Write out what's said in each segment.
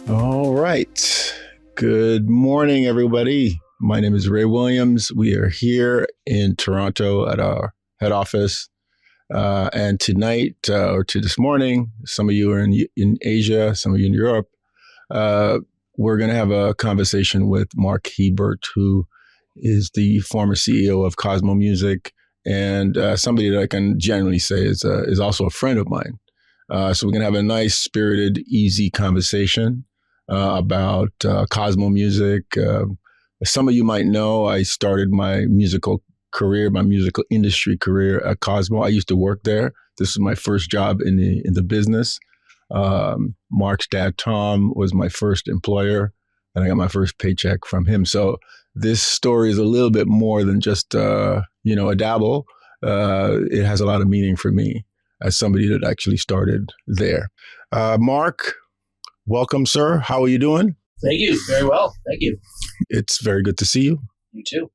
All right. Good morning, everybody. My name is Ray Williams. We are here in Toronto at our head office. And tonight, or to this morning, some of you are in Asia, some of you in Europe. We're going to have a conversation with Mark Hebert, who is the former CEO of Cosmo Music, and somebody that I can generally say is also a friend of mine. So we're going to have a nice, spirited, easy conversation about Cosmo Music. Some of you might know I started my musical industry career at Cosmo. I used to work there. This was my first job in the business. Mark's dad, Tom, was my first employer, and I got my first paycheck from him. So this story is a little bit more than just a dabble. It has a lot of meaning for me as somebody that actually started there. Mark, welcome, sir. How are you doing? Thank you. Very well. Thank you. It's very good to see you. You too.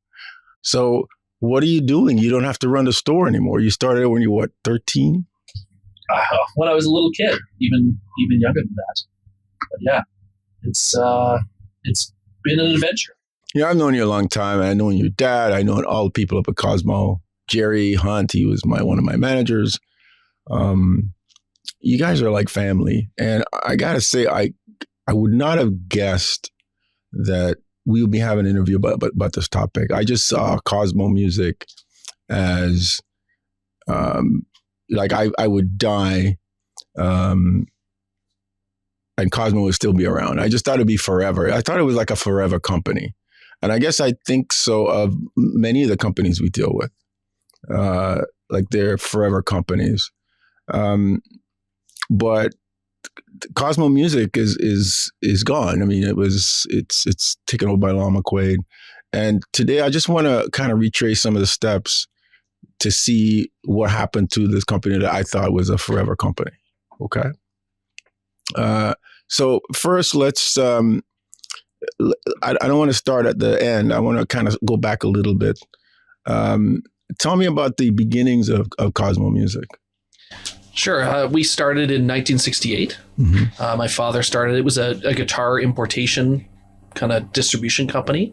So what are you doing? You don't have to run the store anymore. You started when you were, 13? When I was a little kid, even younger than that. But yeah, it's been an adventure. Yeah, I've known you a long time. I know your dad. I know all the people up at Cosmo. Jerry Hunt, he was one of my managers. You guys are like family. And I got to say, I would not have guessed that we would be having an interview about this topic. I just saw Cosmo Music as like I would die and Cosmo would still be around. I just thought it'd be forever. I thought it was like a forever company. And I guess I think so of many of the companies we deal with. Like they're forever companies. But Cosmo Music is gone. I mean, it's taken over by Lon McQuaid. And today I just want to kind of retrace some of the steps to see what happened to this company that I thought was a forever company. Okay. So first, let's, I don't want to start at the end. I want to kind of go back a little bit. Tell me about the beginnings of Cosmo Music. Sure. We started in 1968. Mm-hmm. My father started. It was a guitar importation kind of distribution company.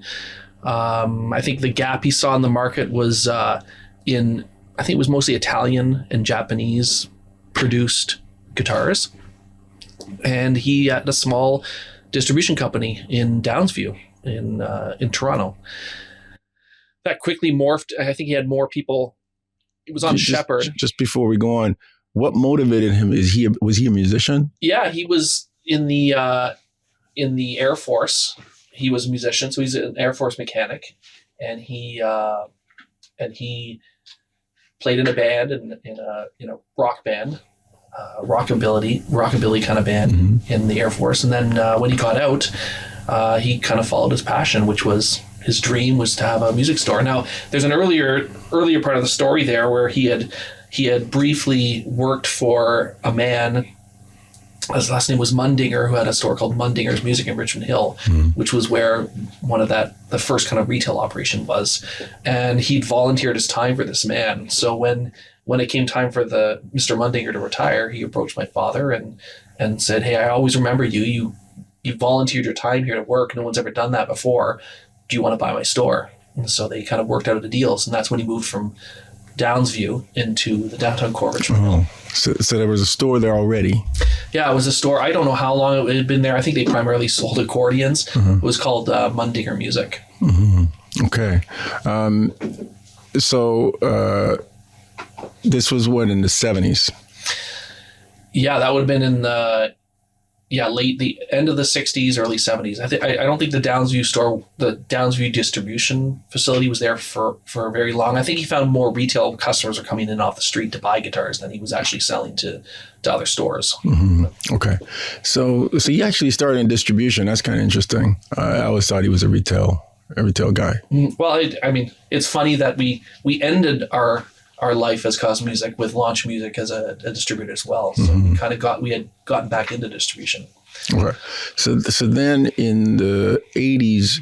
I think the gap he saw in the market was I think it was mostly Italian and Japanese produced guitars. And he had a small distribution company in Downsview in Toronto. That quickly morphed. I think he had more people. It was on Shepherd. Just before we go on, what motivated him? Was he a musician? Yeah, he was in the Air Force. He was a musician, so he's an Air Force mechanic, and he played in a band in a rock band, rockabilly kind of band mm-hmm. in the Air Force. And then when he got out, he kind of followed his passion, which was his dream was to have a music store. Now, there's an earlier part of the story there where he had briefly worked for a man, his last name was Mundinger, who had a store called Mundinger's Music in Richmond Hill, which was where the first kind of retail operation was. And he'd volunteered his time for this man. So when it came time for the Mr. Mundinger to retire, he approached my father and said, "Hey, I always remember you. You volunteered your time here to work. No one's ever done that before. Do you want to buy my store?" And so they kind of worked out the deals. And that's when he moved from Downsview into the downtown core of Richmond Hill. So there was a store there already. Yeah, it was a store. I don't know how long it had been there. I think they primarily sold accordions. Mm-hmm. It was called Mundinger Music. Mm-hmm. Okay. So this was what, in the 70s? Yeah, that would have been in the the end of the 60s, early 70s. I don't think the Downsview distribution facility was there for very long. I think he found more retail customers are coming in off the street to buy guitars than he was actually selling to other stores. Mm-hmm. Okay. So he actually started in distribution. That's kind of interesting. I always thought he was a retail guy. Well, I mean, it's funny that we ended our life as Cosmo Music with Launch Music as a distributor as well. So mm-hmm. we had gotten back into distribution. Okay. So then in the 80s,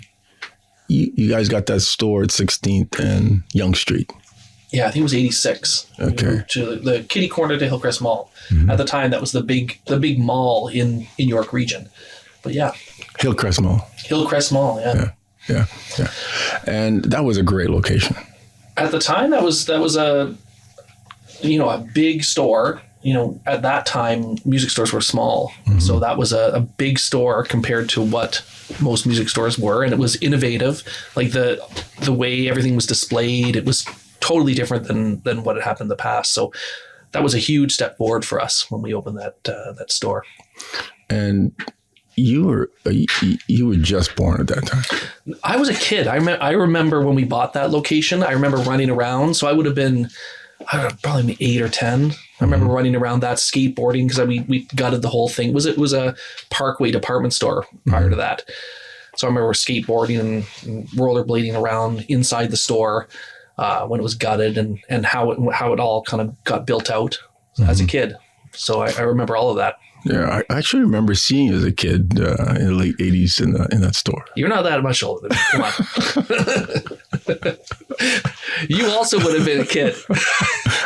you guys got that store at 16th and Yonge Street. Yeah, I think it was 86. Okay. To the kitty corner to Hillcrest Mall. Mm-hmm. At the time, that was the big mall in York Region. But yeah, Hillcrest Mall. Hillcrest Mall. Yeah. And that was a great location. At the time, that was a big store. At that time, music stores were small. Mm-hmm. So that was a big store compared to what most music stores were. And it was innovative. Like the way everything was displayed, it was totally different than what had happened in the past. So that was a huge step forward for us when we opened that store. And you were just born at that time. I was a kid. I remember when we bought that location. I remember running around. So I would have been, probably 8 or 10. I remember running around that, skateboarding, because we gutted the whole thing. It was a Parkway department store prior to that. So I remember skateboarding and rollerblading around inside the store when it was gutted, and how it all kind of got built out as a kid. So I remember all of that. Yeah, I actually remember seeing you as a kid in the late 80s in that store. You're not that much older than me. Come on. You also would have been a kid.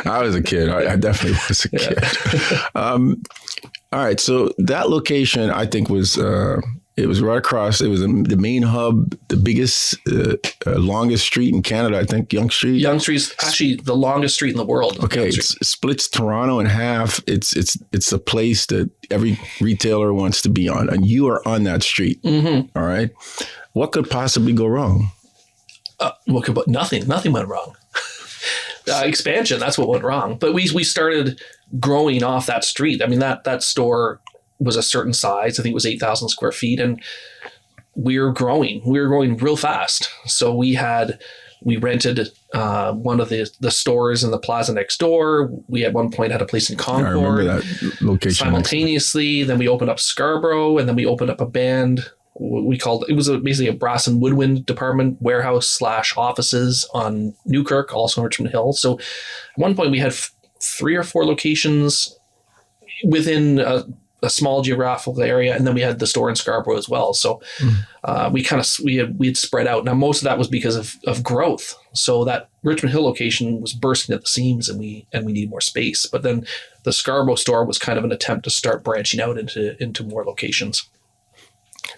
I was a kid. I definitely was a kid. All right. So that location, I think, was it was right across. It was the main hub, the biggest, longest street in Canada, I think, Yonge Street. Yonge Street's actually the longest street in the world. Okay, it splits Toronto in half. It's a place that every retailer wants to be on, and you are on that street. Mm-hmm. All right. What could possibly go wrong? Nothing went wrong. Expansion, that's what went wrong. But we started growing off that street. I mean, that store was a certain size. I think it was 8,000 square feet, and we were growing. We were growing real fast. So we rented one of the stores in the plaza next door. We at one point had a place in Concord. I remember that location simultaneously. Then we opened up Scarborough, and then we opened up a band. It was basically a brass and woodwind department warehouse / offices on Newkirk, also in Richmond Hill. So at one point we had 3 or 4 locations within a small geographical area, and then we had the store in Scarborough as well. So we had spread out. Now most of that was because of growth. So that Richmond Hill location was bursting at the seams, and we needed more space. But then the Scarborough store was kind of an attempt to start branching out into more locations.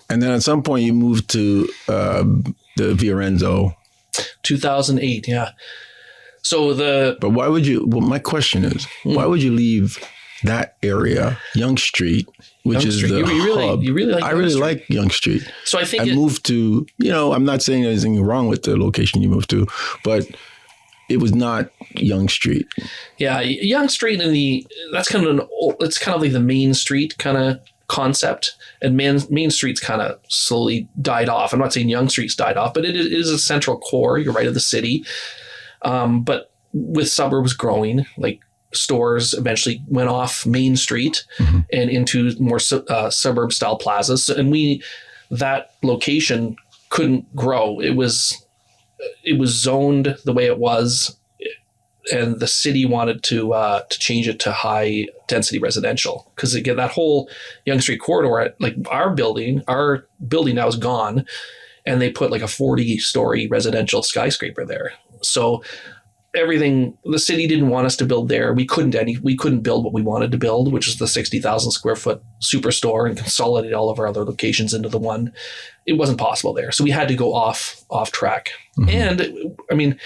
And then at some point you moved to the Fiorenzo. 2008, yeah. So But why would you? Well, my question is, why would you leave that area, Yonge Street, which is the hub? You really like? I really like Yonge Street. So I think moved to. I'm not saying there's anything wrong with the location you moved to, but it was not Yonge Street. Yeah, Yonge Street that's kind of it's kind of like the Main Street kind of concept, and Main Street's kind of slowly died off. I'm not saying Yonge Street's died off, but it is a central core. You're right, of the city. But with suburbs growing, like stores eventually went off Main Street and into more suburb style plazas, and that location couldn't grow. It was zoned the way it was, and the city wanted to change it to high density residential, because again, that whole Yonge Street corridor, like our building now is gone, and they put like a 40-story residential skyscraper there. So the city didn't want us to build there. We couldn't build what we wanted to build, which is the 60,000 square foot superstore, and consolidate all of our other locations into the one. It wasn't possible there. So we had to go off track. Mm-hmm. And I mean,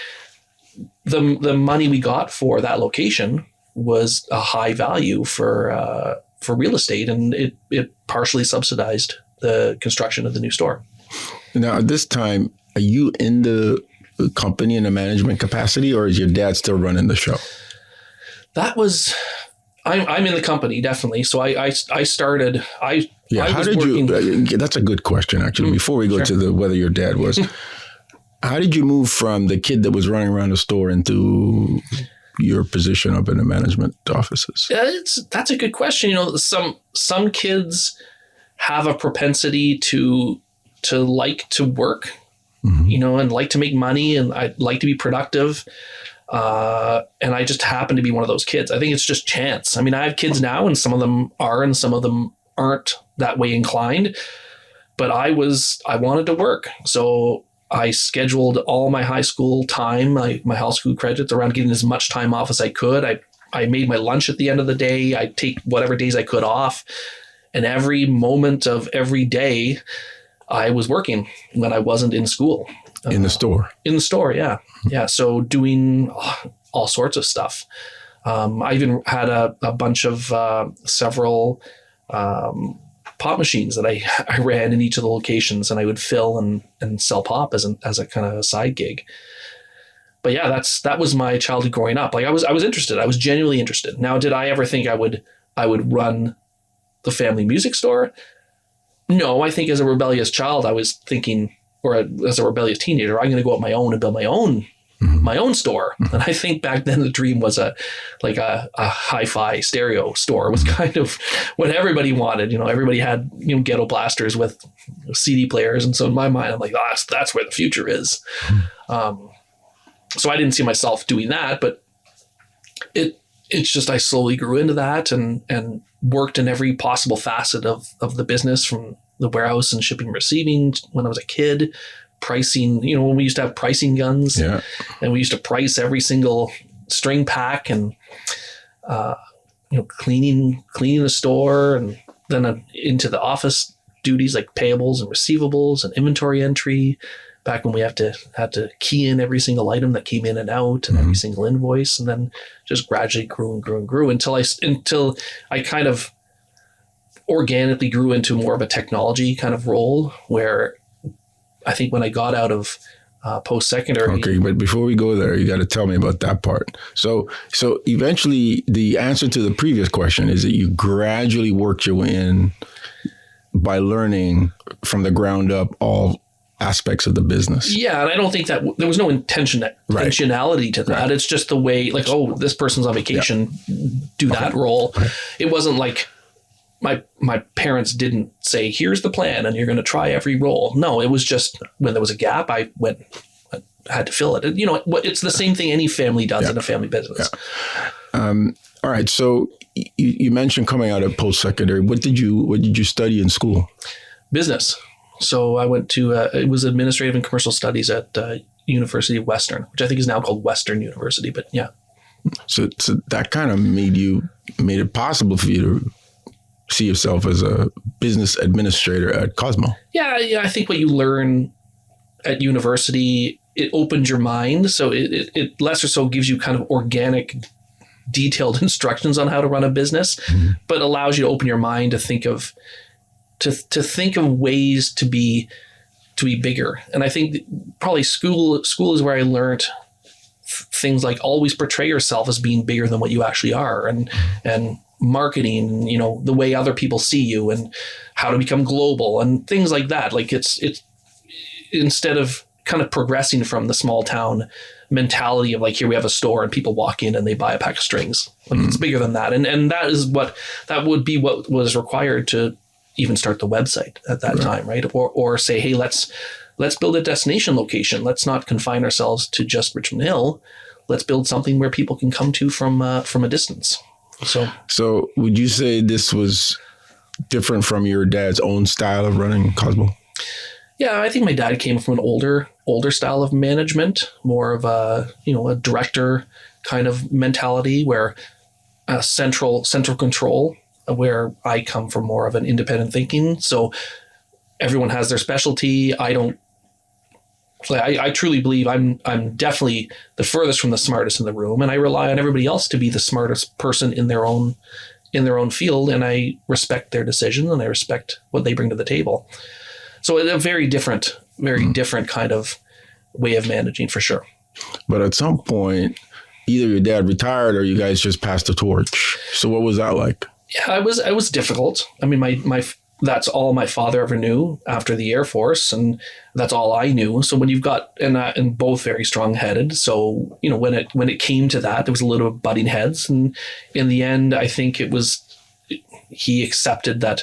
the money we got for that location was a high value for real estate, and it partially subsidized the construction of the new store. Now, at this time, are you in the company in a management capacity, or is your dad still running the show? I'm in the company, definitely. So I started. That's a good question, actually. Before we go to whether your dad was. How did you move from the kid that was running around the store into your position up in the management offices? That's a good question. Some kids have a propensity to like to work, and like to make money, and I like to be productive. And I just happen to be one of those kids. I think it's just chance. I mean, I have kids now, and some of them are, and some of them aren't that way inclined. But I wanted to work, so I scheduled all my high school time, my high school credits, around getting as much time off as I could. I made my lunch at the end of the day. I'd take whatever days I could off. And every moment of every day, I was working when I wasn't in school. In the store? In the store, yeah. Yeah, so doing all sorts of stuff. I even had a bunch of several pop machines that I ran in each of the locations, and I would fill and sell pop as a kind of a side gig. But yeah, that was my childhood growing up. Like I was interested. I was genuinely interested. Now, did I ever think I would run the family music store? No, I think as a rebellious child, I was thinking, or as a rebellious teenager, I'm going to go out my own and build my own store. And I think back then the dream was a hi-fi stereo store was kind of what everybody wanted. Everybody had, ghetto blasters with CD players. And so in my mind, I'm like, that's where the future is. So I didn't see myself doing that, but it's just, I slowly grew into that and worked in every possible facet of the business, from the warehouse and shipping and receiving when I was a kid, pricing, when we used to have pricing guns, and we used to price every single string pack, and, cleaning the store, and then into the office duties like payables and receivables and inventory entry, back when we had to key in every single item that came in and out, and every single invoice, and then just gradually grew and grew and grew until I kind of organically grew into more of a technology kind of role, where I think when I got out of post-secondary. Okay, but before we go there, you got to tell me about that part. So eventually the answer to the previous question is that you gradually worked your way in by learning from the ground up all aspects of the business. Yeah, and I don't think that there was no intentionality to that. Right. It's just the way, like, oh, this person's on vacation, do that role. Right. It wasn't like my parents didn't say, here's the plan and you're going to try every role. No, it was just when there was a gap, I had to fill it. It's the same thing any family does in a family business. Yeah. All right. So you mentioned coming out of post-secondary. What did you study in school? Business. So I went to, it was administrative and commercial studies at University of Western, which I think is now called Western University, but yeah. So that kind of made it possible for you to see yourself as a business administrator at Cosmo. Yeah. I think what you learn at university, it opens your mind. So it less or so gives you kind of organic, detailed instructions on how to run a business, but allows you to open your mind to think of ways to be bigger. And I think probably school is where I learned things like always portray yourself as being bigger than what you actually are, and marketing, the way other people see you, and how to become global and things like that. Like it's instead of kind of progressing from the small town mentality of like, here we have a store and people walk in and they buy a pack of strings. Like it's bigger than that. And that would be what was required to even start the website at that time, right? Or say, hey, let's build a destination location. Let's not confine ourselves to just Richmond Hill. Let's build something where people can come to from a distance. So would you say this was different from your dad's own style of running Cosmo? Yeah, I think my dad came from an older style of management, more of a director kind of mentality, where central control, where I come from more of an independent thinking. So everyone has their specialty. I truly believe I'm definitely the furthest from the smartest in the room, and I rely on everybody else to be the smartest person in their own field, and I respect their decision and I respect what they bring to the table. So a very different kind of way of managing, for sure. But at some point, either your dad retired or you guys just passed the torch. So what was that like? Yeah, it was difficult. I mean, my that's all my father ever knew after the Air Force, and that's all I knew. So when you've got and both very strong-headed, so when it came to that, there was a little butting heads, and in the end, I think he accepted that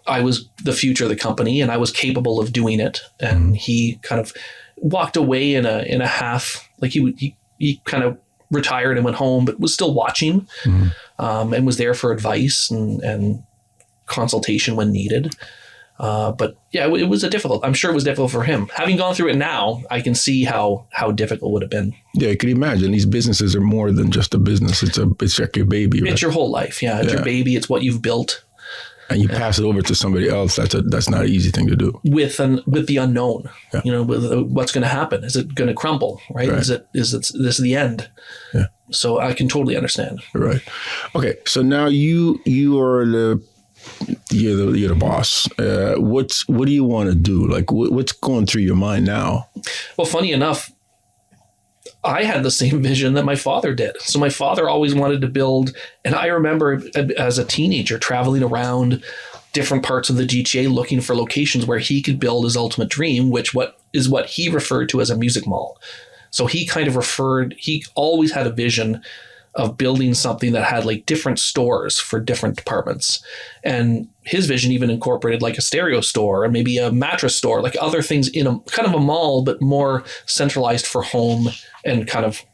I was the future of the company and I was capable of doing it, and he kind of walked away in a half, like he kind of retired and went home, but was still watching, and was there for advice and consultation when needed. But yeah, it was I'm sure it was difficult for him. Having gone through it now, I can see how difficult it would have been. Yeah, you can imagine these businesses are more than just a business. It's like your baby. Right? It's your whole life. Yeah. It's your baby. It's what you've built. And you pass it over to somebody else. That's not an easy thing to do. With the unknown, with what's going to happen. Is it going to crumble? Right? Is this the end? Yeah. So I can totally understand. Right. Okay. So now you are you're the boss. What do you want to do? Like what's going through your mind now? Well, funny enough, I had the same vision that my father did. So my father always wanted to build, and I remember as a teenager traveling around different parts of the GTA looking for locations where he could build his ultimate dream, what he referred to as a music mall. So he always had a vision of building something that had like different stores for different departments. And his vision even incorporated like a stereo store and maybe a mattress store, like other things in a kind of a mall, but more centralized for home and kind of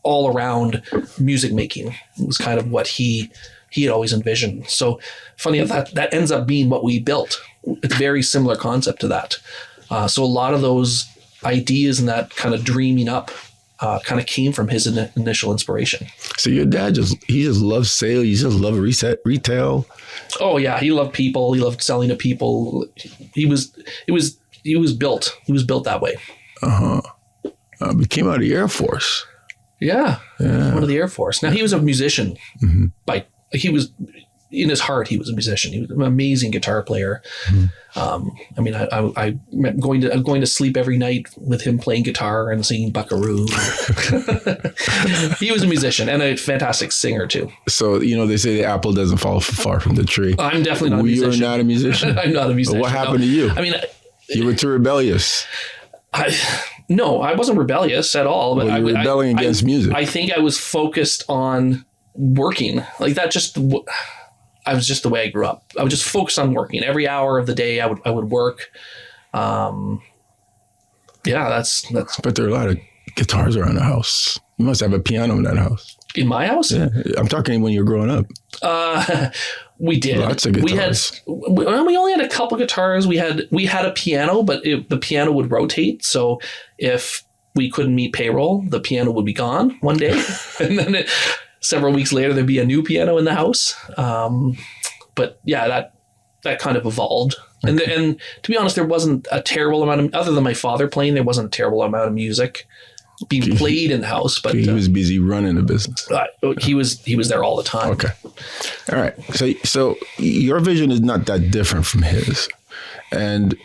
all around music making. It was kind of what he had always envisioned. So funny enough, that ends up being what we built. It's a very similar concept to that. So a lot of those ideas and that kind of dreaming up kind of came from his initial inspiration. So your dad he just loves sales. He just loves retail. Oh yeah, he loved people. He loved selling to people. He was built that way. He came out of the Air Force. Yeah. One of the Air Force. Now he was a musician. He was in his heart. He was a musician. He was an amazing guitar player. I mean, I'm going to sleep every night with him playing guitar and singing Buckaroo. He was a musician and a fantastic singer too. So, they say the apple doesn't fall far from the tree. I'm definitely not a musician. You're not a musician? I'm not a musician. What happened to you? I mean, you were too rebellious. No, I wasn't rebellious at all. But you were rebelling against music. I think I was focused on working like that. I was just the way I grew up. I was just focused on working. Every hour of the day I would work. That's. But there are a lot of guitars around the house. You must have a piano in that house. In my house? Yeah. I'm talking when you were growing up. We did. Lots of guitars. We only had a couple guitars. We had a piano, but the piano would rotate. So if we couldn't meet payroll, the piano would be gone one day. And then several weeks later, there'd be a new piano in the house. But yeah, that kind of evolved. Okay. And to be honest, there wasn't a terrible amount of, other than my father playing, there wasn't a terrible amount of music being played in the house. But he was busy running the business. He was there all the time. Okay. All right. So your vision is not that different from his. And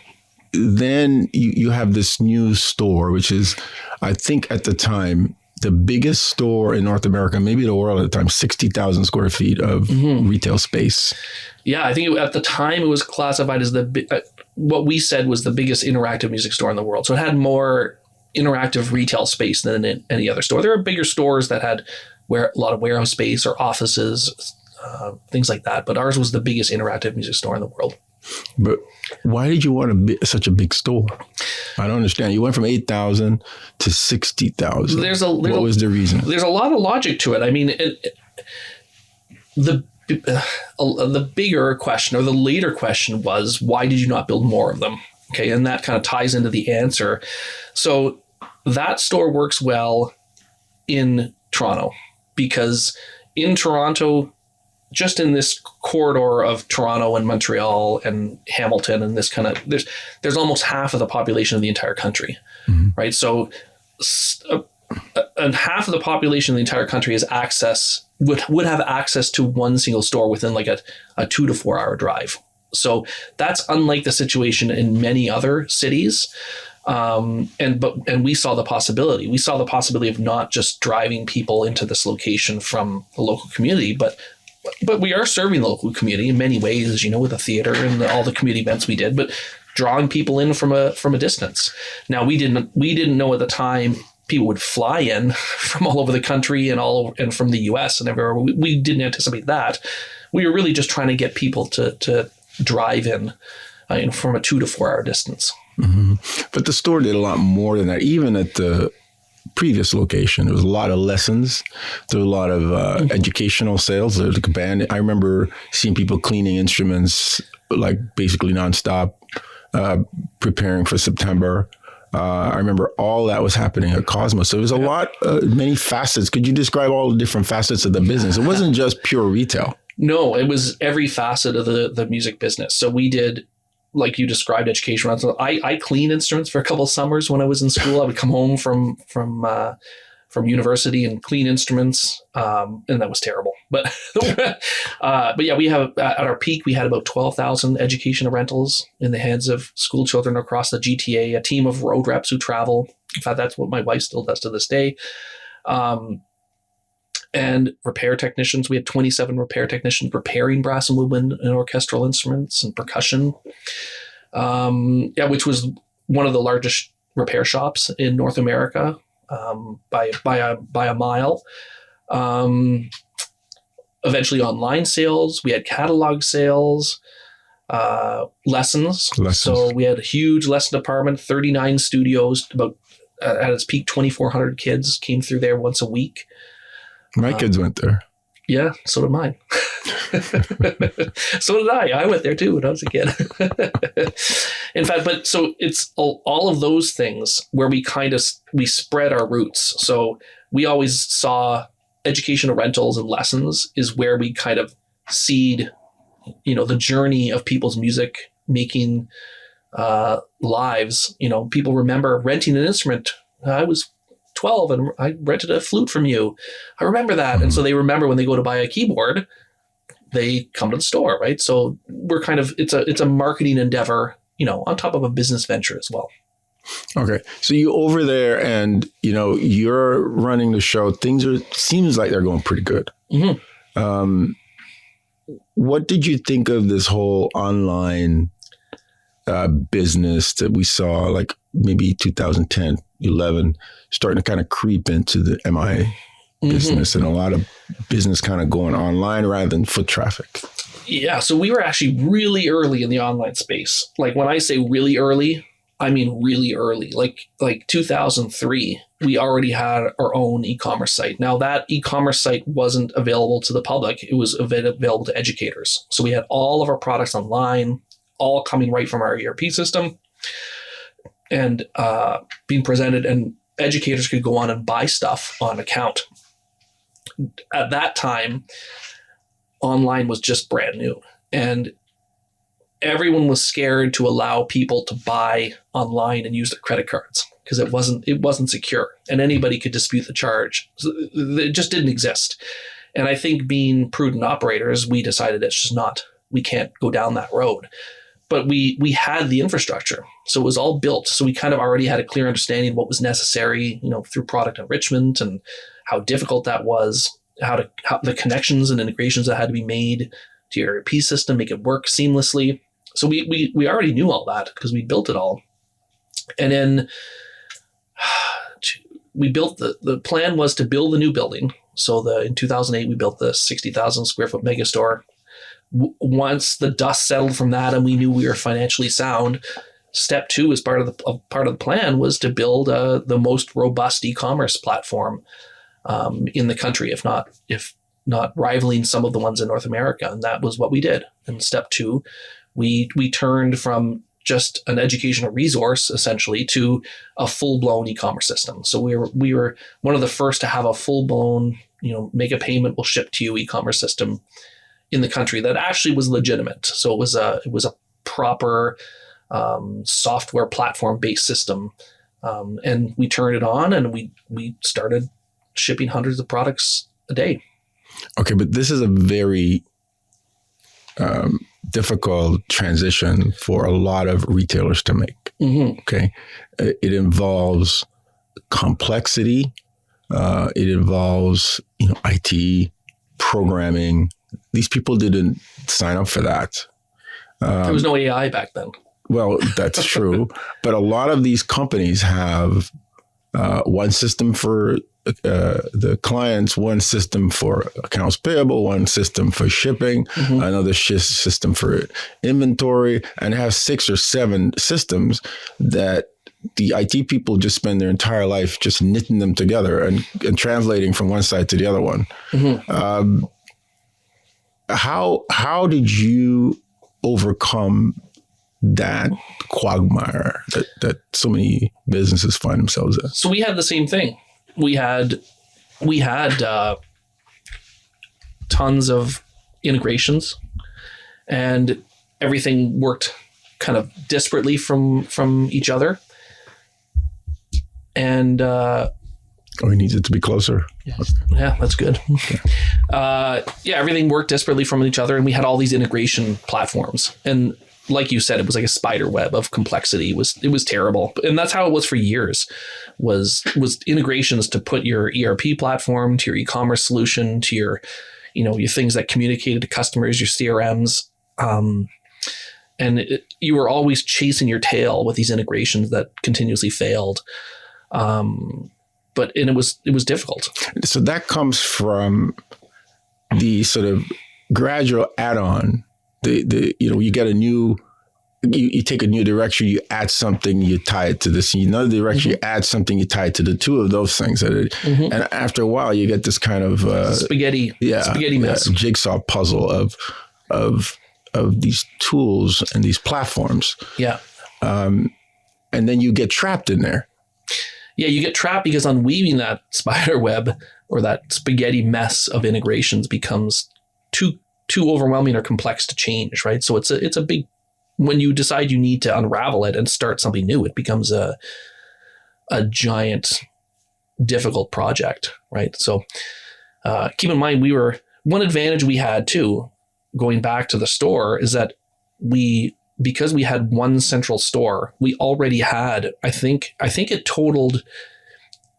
then you have this new store, which is, I think at the time, the biggest store in North America, maybe the world at the time, 60,000 square feet of retail space. Yeah, I think at the time it was classified as what we said was the biggest interactive music store in the world. So it had more interactive retail space than in any other store. There are bigger stores that had a lot of warehouse space or offices, things like that. But ours was the biggest interactive music store in the world. But why did you want such a big store? I don't understand. You went from 8,000 to 60,000. What was the reason? There's a lot of logic to it. I mean, the bigger question or the later question was, why did you not build more of them? Okay, and that kind of ties into the answer. So that store works well in Toronto because in Toronto, just in this corridor of Toronto and Montreal and Hamilton and this kind of, there's almost half of the population of the entire country, right? So and half of the population of the entire country would have access to one single store within like a 2 to 4 hour drive. So that's unlike the situation in many other cities. And we saw the possibility. We saw the possibility of not just driving people into this location from the local community, but we are serving the local community in many ways, as you know, with the theater and all the community events we did, but drawing people in from a distance. Now we didn't know at the time people would fly in from all over the country and from the US and everywhere. We didn't anticipate that. We were really just trying to get people to drive in from a 2 to 4 hour distance. Mm-hmm. But the store did a lot more than that. Even at the previous location, there was a lot of lessons. There were a lot of educational sales. There was like a band. I remember seeing people cleaning instruments like basically nonstop, preparing for September. I remember all that was happening at Cosmo. So there was a lot, many facets. Could you describe all the different facets of the business? It wasn't just pure retail. No, it was every facet of the music business. So we did, like you described, education runs. I cleaned instruments for a couple of summers when I was in school. I would come home from university and clean instruments, and that was terrible. But but yeah, we have at our peak we had about 12,000 education rentals in the hands of school children across the GTA. A team of road reps who travel. In fact, that's what my wife still does to this day. And repair technicians. We had 27 repair technicians repairing brass and woodwind and orchestral instruments and percussion. Which was one of the largest repair shops in North America by a mile. Eventually, online sales. We had catalog sales. Lessons. So we had a huge lesson department, 39 studios, about at its peak, 2,400 kids came through there once a week. My kids went there. Yeah, so did mine. So did I. I went there too when I was a kid. In fact, but so it's all of those things where we spread our roots. So we always saw educational rentals and lessons is where we kind of seed, the journey of people's music making lives. People remember renting an instrument. I was 12 and I rented a flute from you. I remember that. Mm-hmm. And so they remember when they go to buy a keyboard, they come to the store, right? So we're it's a marketing endeavor, on top of a business venture as well. Okay. So you over there and, you're running the show. Seems like they're going pretty good. Mm-hmm. What did you think of this whole online business that we saw, like maybe 2010, 11, starting to kind of creep into the MI business, and a lot of business kind of going online rather than foot traffic? Yeah. So we were actually really early in the online space. Like when I say really early, I mean really early. Like 2003, we already had our own e-commerce site. Now that e-commerce site wasn't available to the public. It was available to educators. So we had all of our products online, all coming right from our ERP system and being presented, and educators could go on and buy stuff on account. At that time, online was just brand new, and everyone was scared to allow people to buy online and use their credit cards because it wasn't secure, and anybody could dispute the charge. So it just didn't exist. And I think, being prudent operators, we decided we can't go down that road. But we had the infrastructure, so it was all built. So we kind of already had a clear understanding of what was necessary, through product enrichment and how difficult that was, how the connections and integrations that had to be made to your ERP system, make it work seamlessly. So we already knew all that because we built it all. And then we built the plan was to build a new building. So in 2008, we built the 60,000 square foot mega store. Once the dust settled from that and we knew we were financially sound, step 2 as part of the plan was to build the most robust e-commerce platform in the country, if not rivaling some of the ones in North America. And that was what we did. And step 2, we turned from just an educational resource essentially to a full-blown e-commerce system. So we were one of the first to have a full-blown, make a payment, we'll ship to you e-commerce system in the country that actually was legitimate. So it was a proper software platform-based system, and we turned it on, and we started shipping hundreds of products a day. Okay, but this is a very difficult transition for a lot of retailers to make. Mm-hmm. Okay, it involves complexity. It involves IT, programming. These people didn't sign up for that. There was no AI back then. Well, that's true. But a lot of these companies have one system for the clients, one system for accounts payable, one system for shipping, another system for inventory, and have 6 or 7 systems that the IT people just spend their entire life just knitting them together and translating from one side to the other one. Mm-hmm. How did you overcome that quagmire that so many businesses find themselves in? So we had the same thing. We had tons of integrations, and everything worked kind of disparately from each other. And he needs it to be closer. Yeah, that's good. Everything worked disparately from each other, and we had all these integration platforms. And like you said, it was like a spider web of complexity. It was terrible, and that's how it was for years. Was integrations to put your ERP platform to your e-commerce solution to your things that communicated to customers, your CRMs, and you were always chasing your tail with these integrations that continuously failed. But it was difficult. So that comes from the sort of gradual add-on. You get a new, you take a new direction, you add something, you tie it to this. Another direction, you add something, you tie it to the two of those things. And after a while, you get this kind of spaghetti mess, jigsaw puzzle of these tools and these platforms. Yeah. And then you get trapped in there. Yeah, you get trapped because unweaving that spider web or that spaghetti mess of integrations becomes too overwhelming or complex to change, right? So it's a big, when you decide you need to unravel it and start something new, it becomes a giant, difficult project, right? So keep in mind, one advantage we had too, going back to the store, is that because we had one central store, we already had, I think it totaled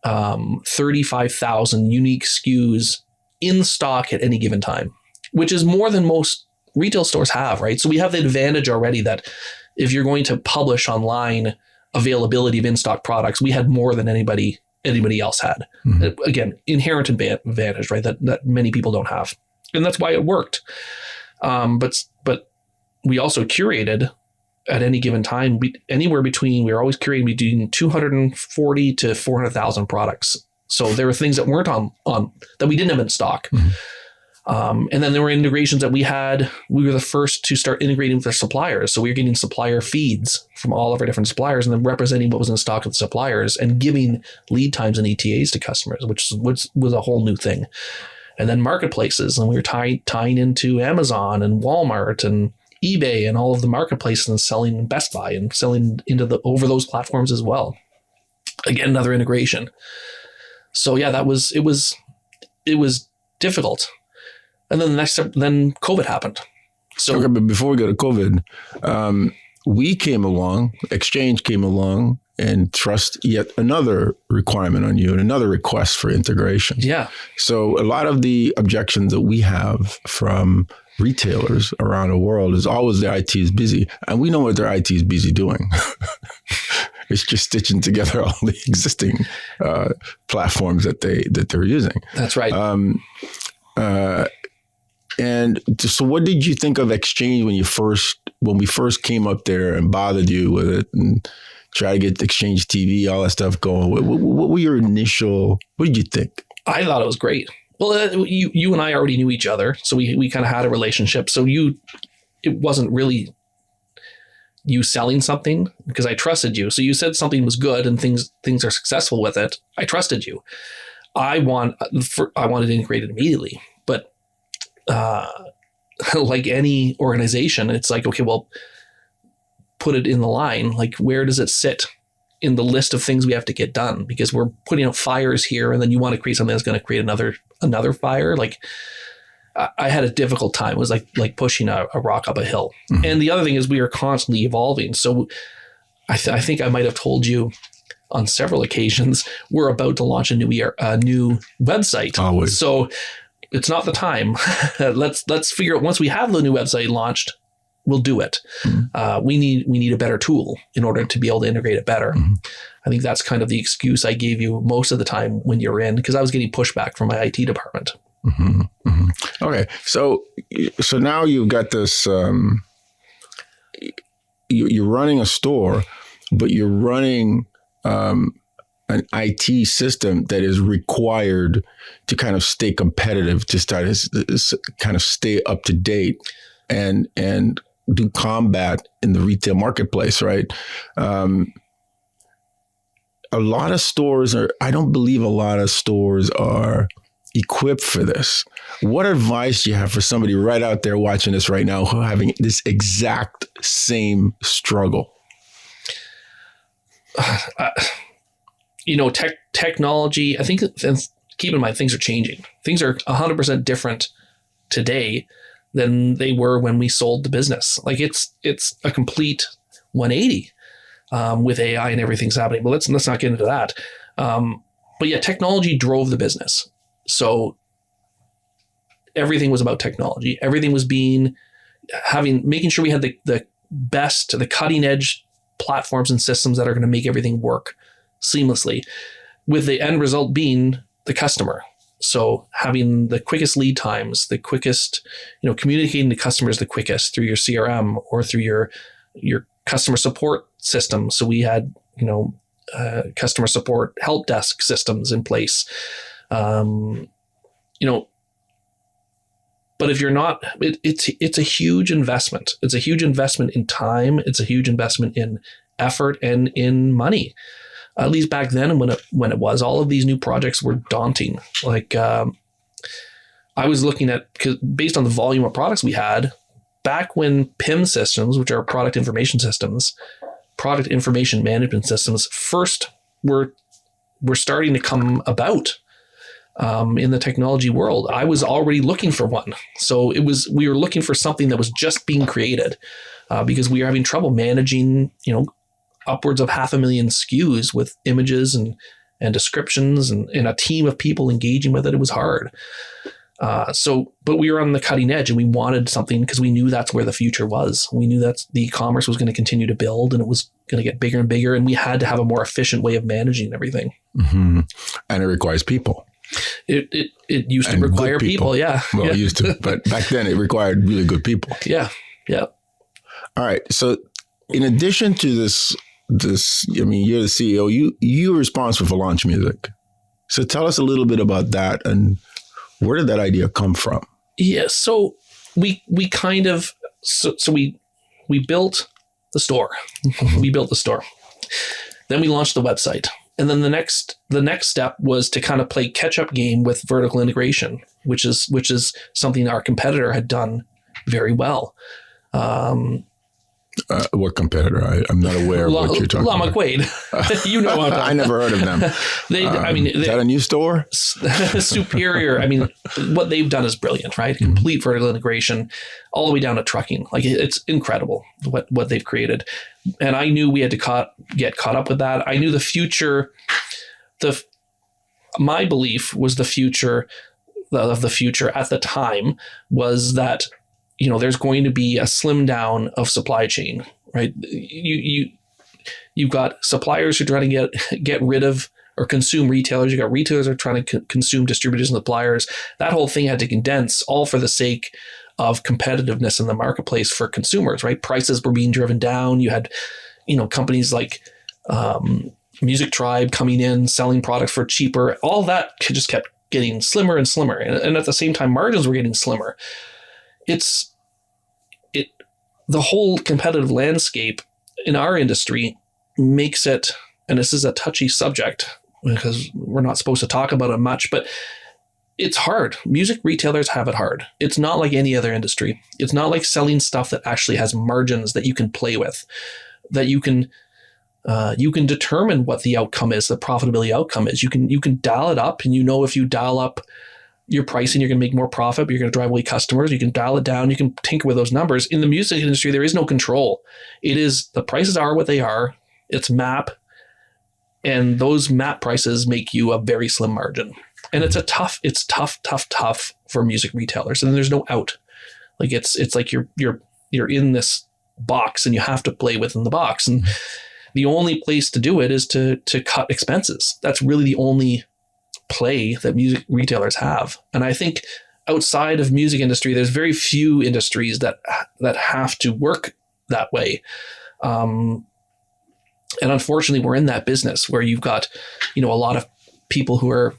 35,000 unique SKUs in stock at any given time, which is more than most retail stores have, right? So we have the advantage already that if you're going to publish online availability of in-stock products, we had more than anybody else had. Mm-hmm. Again, inherent advantage, right? That many people don't have. And that's why it worked. But we also curated at any given time, we were always curating between 240 to 400,000 products. So there were things that weren't on that we didn't have in stock. Mm-hmm. And then there were integrations that we were the first to start integrating with our suppliers. So we were getting supplier feeds from all of our different suppliers and then representing what was in stock with the suppliers and giving lead times and ETAs to customers, which was a whole new thing. And then marketplaces, and we were tying into Amazon and Walmart and eBay and all of the marketplaces and selling Best Buy and selling over those platforms as well. Again, another integration. So yeah, it was difficult. And then then COVID happened. So okay, but before we go to COVID, we came along, Exchange came along and thrust yet another requirement on you and another request for integration. Yeah. So a lot of the objections that we have from retailers around the world is always their IT is busy. And we know what their IT is busy doing. It's just stitching together all the existing platforms that they're using. That's right. And so what did you think of Exchange when we first came up there and bothered you with it and tried to get Exchange TV, all that stuff going? What were your what did you think? I thought it was great. Well, you and I already knew each other, so we kind of had a relationship. So it wasn't really you selling something because I trusted you. So you said something was good and things are successful with it. I trusted you. I wanted to integrate it immediately, but like any organization, it's like, okay, well, put it in the line. Like, where does it sit in the list of things we have to get done? Because we're putting out fires here, and then you want to create something that's going to create another fire. Like, I had a difficult time. It was like pushing a rock up a hill. Mm-hmm. And the other thing is we are constantly evolving. So I think I might have told you on several occasions, we're about to launch a new website. Always. So it's not the time. Let's figure out, once we have the new website launched, we'll do it. Mm-hmm. We need a better tool in order to be able to integrate it better. Mm-hmm. I think that's kind of the excuse I gave you most of the time when you're in, because I was getting pushback from my IT department. Mm-hmm. Mm-hmm. Okay. So now you've got this, you're running a store, but you're running an IT system that is required to kind of stay competitive, to kind of stay up to date and do combat in the retail marketplace, right? I don't believe a lot of stores are equipped for this. What advice do you have for somebody right out there watching this right now who are having this exact same struggle? Technology, I think, and keep in mind, things are changing. Things are 100% different today than they were when we sold the business. Like it's a complete 180 with AI and everything's happening. But let's not get into that. But yeah, technology drove the business. So everything was about technology. Everything was making sure we had the best, the cutting edge platforms and systems that are going to make everything work seamlessly, with the end result being the customer. So having the quickest lead times, the quickest, communicating to customers the quickest through your CRM or through your customer support system. So we had, customer support help desk systems in place. But if you're not, it's a huge investment. It's a huge investment in time. It's a huge investment in effort and in money. At least back then, when it was, all of these new projects were daunting. Like I was looking at, because based on the volume of products we had, back when PIM systems, which are product information systems, product information management systems, first were starting to come about in the technology world, I was already looking for one. So we were looking for something that was just being created because we were having trouble managing, upwards of 500,000 SKUs with images and descriptions and a team of people engaging with it. It was hard. But we were on the cutting edge and we wanted something because we knew that's where the future was. We knew that the e-commerce was going to continue to build and it was going to get bigger and bigger. And we had to have a more efficient way of managing everything. Mm-hmm. And it requires people. It used to require people. Yeah. Well, yeah. It used to, but back then it required really good people. Yeah. Yeah. All right. So in addition to this, you're the CEO, you're responsible for Launch Music. So tell us a little bit about that and where did that idea come from? Yeah. So we built the store. We built the store. Then we launched the website. And then the next step was to kind of play catch up game with vertical integration, which is something our competitor had done very well. What competitor? I'm not aware of what you're talking about. McQuaid. You know what I'm talking I never heard of them. Is that a new store? Superior. I mean, what they've done is brilliant, right? Mm-hmm. Complete vertical integration all the way down to trucking. Like it's incredible what they've created. And I knew we had to get caught up with that. I knew the future, my belief was the future of the future at the time was that, there's going to be a slim down of supply chain, right? You've got suppliers who are trying to get rid of or consume retailers. You got retailers who are trying to consume distributors and suppliers. That whole thing had to condense all for the sake of competitiveness in the marketplace for consumers, right? Prices were being driven down. You had, companies like Music Tribe coming in, selling products for cheaper. All that just kept getting slimmer and slimmer. And at the same time, margins were getting slimmer. The whole competitive landscape in our industry makes it, and this is a touchy subject because we're not supposed to talk about it much, but it's hard. Music retailers have it hard. It's not like any other industry. It's not like selling stuff that actually has margins that you can play with, that you can determine what the outcome is, the profitability outcome is. You can dial it up, and if you dial up your pricing, you're going to make more profit, but you're going to drive away customers. You can dial it down. You can tinker with those numbers. In the music industry, there is no control. It is the prices are what they are. It's MAP, and those MAP prices make you a very slim margin. And it's tough for music retailers. And there's no out. Like it's like you're in this box and you have to play within the box. And the only place to do it is to cut expenses. That's really the only play that music retailers have. And I think outside of music industry, there's very few industries that have to work that way. And unfortunately, we're in that business where you've got, a lot of people who are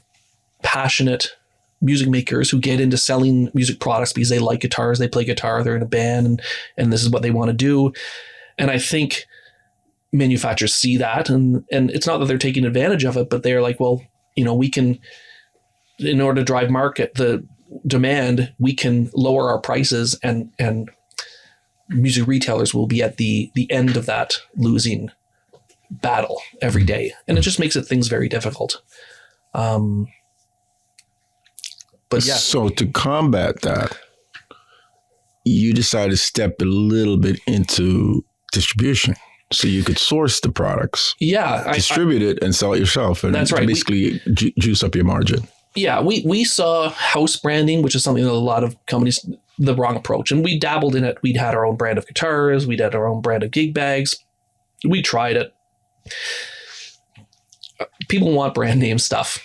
passionate music makers who get into selling music products because they like guitars, they play guitar, they're in a band, and this is what they want to do. And I think manufacturers see that, and it's not that they're taking advantage of it, but they're like, well, we can in order to drive the demand, we can lower our prices, and music retailers will be at the end of that losing battle every day. And it just makes things very difficult. But yeah. So to combat that, you decided to step a little bit into distribution so you could source the products, distribute it and sell it yourself. And that's right. Basically juice up your margin. Yeah. We saw house branding, which is something that a lot of companies, the wrong approach. And we dabbled in it. We'd had our own brand of guitars. We'd had our own brand of gig bags. We tried it. People want brand name stuff,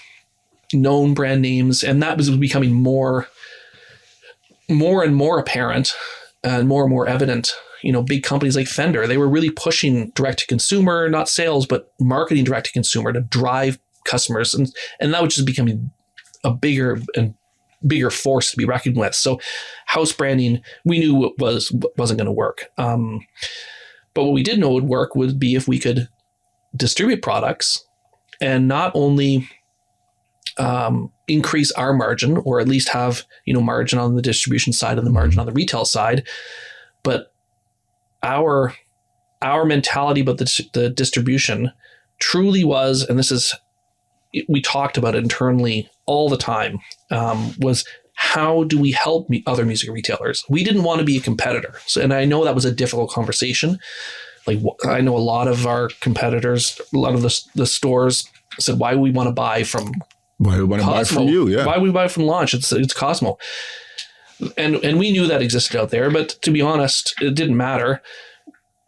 known brand names. And that was becoming more and more apparent and more evident. Big companies like Fender, they were really pushing direct to consumer, not sales, but marketing direct to consumer to drive customers. And that was just becoming a bigger and bigger force to be reckoned with. So house branding, we knew it wasn't going to work. But what we did know would work would be if we could distribute products and not only increase our margin, or at least have, margin on the distribution side and the margin on the retail side, but our mentality about the distribution truly was, and we talked about it internally all the time, was how do we help other music retailers? We didn't want to be a competitor. So, and I know that was a difficult conversation. Like, I know a lot of our competitors, a lot of the stores said, why would we want to buy from Why do we want to buy from you? Yeah. Why would we buy from Launch? It's Cosmo. And we knew that existed out there, but to be honest, it didn't matter.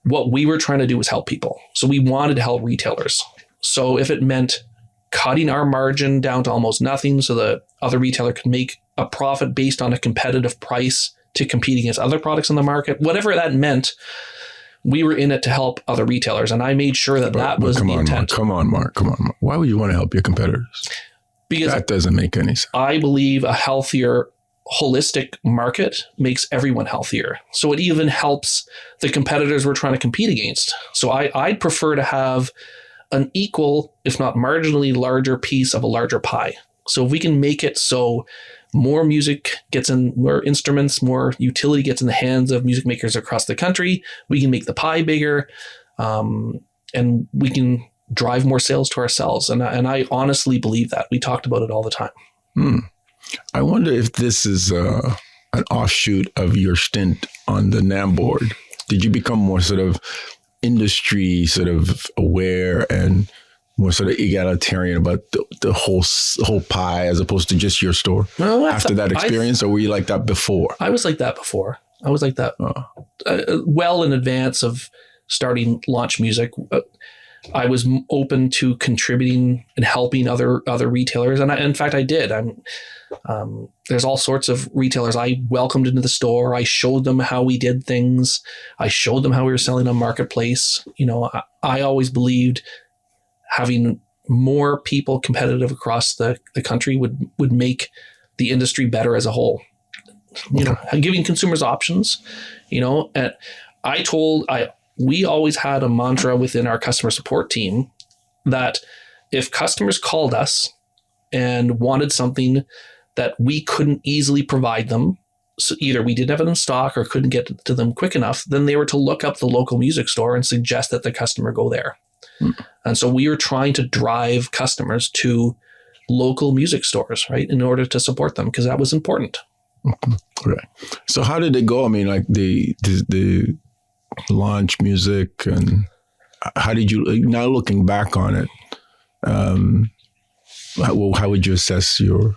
What we were trying to do was help people. So we wanted to help retailers. So if it meant cutting our margin down to almost nothing so the other retailer could make a profit based on a competitive price to compete against other products in the market, whatever that meant, we were in it to help other retailers. And I made sure that was the intent. Come on, Mark. Why would you want to help your competitors? Because that doesn't make any sense. I believe a healthier, holistic market makes everyone healthier. So it even helps the competitors we're trying to compete against. So I'd prefer to have an equal, if not marginally larger piece of a larger pie. So if we can make it so more music gets in, more instruments, more utility gets in the hands of music makers across the country, we can make the pie bigger, and we can drive more sales to ourselves. And I honestly believe that. We talked about it all the time. I wonder if this is an offshoot of your stint on the NAM board. Did you become more sort of industry sort of aware and more sort of egalitarian about the whole pie as opposed to just your store after that experience? Or were you like that before? I was like that before. I was like that well in advance of starting Launch Music. I was open to contributing and helping other retailers. And in fact, I did. There's all sorts of retailers I welcomed into the store. I showed them how we did things. I showed them how we were selling on Marketplace. I always believed having more people competitive across the country would make the industry better as a whole. Giving consumers options, and we always had a mantra within our customer support team that if customers called us and wanted something that we couldn't easily provide them, so either we didn't have it in stock or couldn't get to them quick enough, then they were to look up the local music store and suggest that the customer go there. And so we were trying to drive customers to local music stores, right, in order to support them, because that was important. Okay. So how did it go? I mean, like the Launch Music, and how did you, now looking back on it, how would you assess your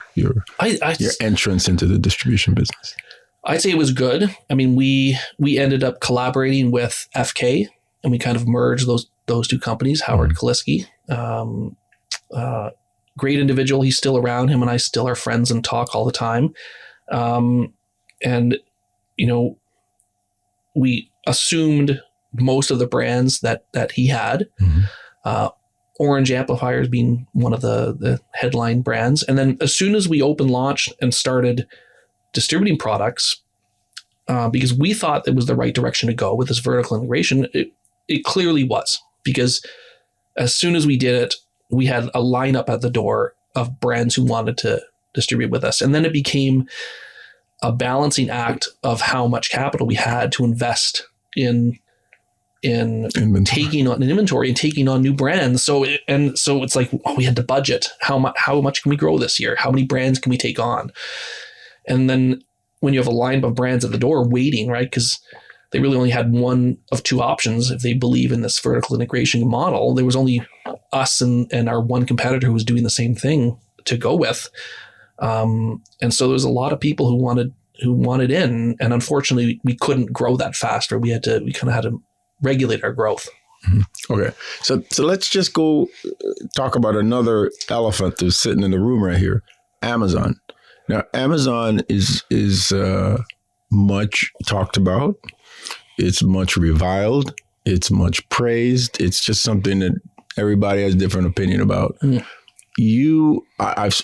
entrance into the distribution business? I'd say it was good. I mean, we ended up collaborating with FK, and we kind of merged those two companies. Howard Kaliski, great individual. He's still around. Him and I still are friends and talk all the time. And we assumed most of the brands that he had. Orange Amplifiers being one of the headline brands. And then as soon as we opened Launch and started distributing products, because we thought it was the right direction to go with this vertical integration, it clearly was, because as soon as we did it, we had a lineup at the door of brands who wanted to distribute with us. And then it became a balancing act of how much capital we had to invest in taking on an inventory and taking on new brands. So it's like, we had to budget how much can we grow this year? How many brands can we take on? And then when you have a line of brands at the door waiting, right? Because they really only had one of two options. If they believe in this vertical integration model, there was only us and our one competitor who was doing the same thing to go with. And so there was a lot of people who wanted in, and unfortunately we couldn't grow that fast, or we kind of had to regulate our growth. Mm-hmm. Okay. So let's just go talk about another elephant that's sitting in the room right here, Amazon. Now, Amazon is much talked about. It's much reviled. It's much praised. It's just something that everybody has a different opinion about. Mm. I've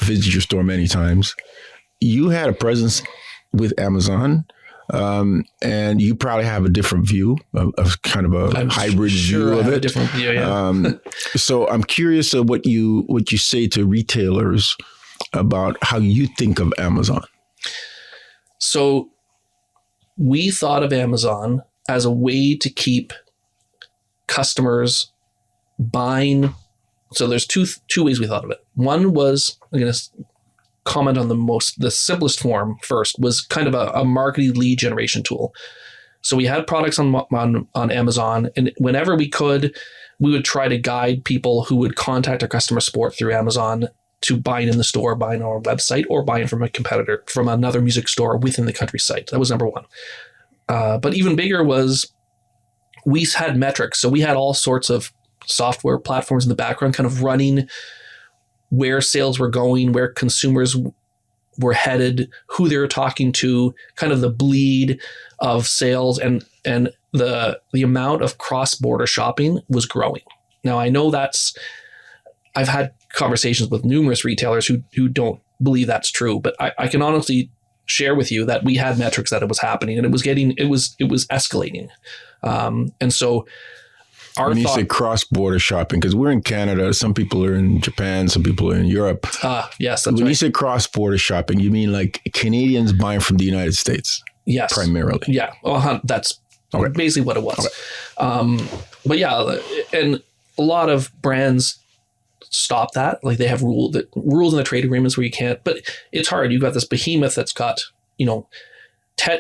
visited your store many times. You had a presence with Amazon, and you probably have a different view of kind of a hybrid view of it. A different view, yeah. So I'm curious of what you say to retailers about how you think of Amazon. So we thought of Amazon as a way to keep customers buying. So there's two ways we thought of it. One was, I'm going to comment on the simplest form first, was kind of a marketing lead generation tool. So we had products on Amazon, and whenever we could, we would try to guide people who would contact our customer support through Amazon to buying in the store, buying on our website, or buying from a competitor, from another music store within the country site. That was number one. But even bigger was, we had metrics. So we had all sorts of software platforms in the background kind of running where sales were going, where consumers were headed, who they were talking to, kind of the bleed of sales, and the amount of cross-border shopping was growing. Now, I know I've had conversations with numerous retailers who don't believe that's true, but I can honestly share with you that we had metrics that it was happening, and it was escalating. And so when you say cross-border shopping, because we're in Canada, some people are in Japan, some people are in Europe. Yes, that's when right. When you say cross-border shopping, you mean like Canadians buying from the United States? Yes. Primarily. Yeah. Well, that's basically what it was. Okay. But yeah, and a lot of brands stop that. Like, they have rules in the trade agreements where you can't, but it's hard. You've got this behemoth that's got, 10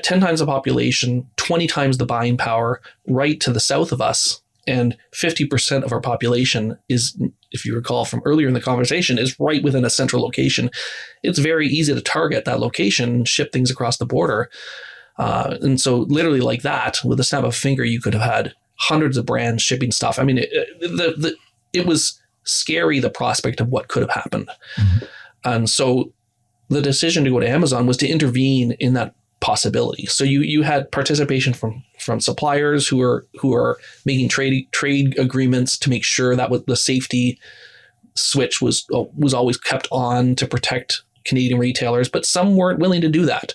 times the population, 20 times the buying power right to the south of us. And 50% of our population is, if you recall from earlier in the conversation, is right within a central location. It's very easy to target that location and ship things across the border. And so literally like that, with a snap of a finger, you could have had hundreds of brands shipping stuff. I mean, it was scary, the prospect of what could have happened. Mm-hmm. And so the decision to go to Amazon was to intervene in that possibility. So you had participation from suppliers who are making trade agreements to make sure that the safety switch was always kept on to protect Canadian retailers, but some weren't willing to do that.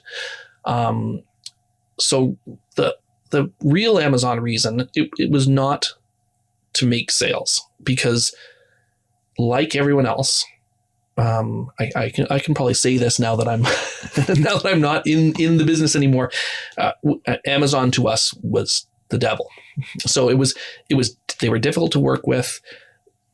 So the real Amazon reason, it was not to make sales, because like everyone else, I can probably say this now that I'm now that I'm not in the business anymore. Amazon to us was the devil. So it was they were difficult to work with.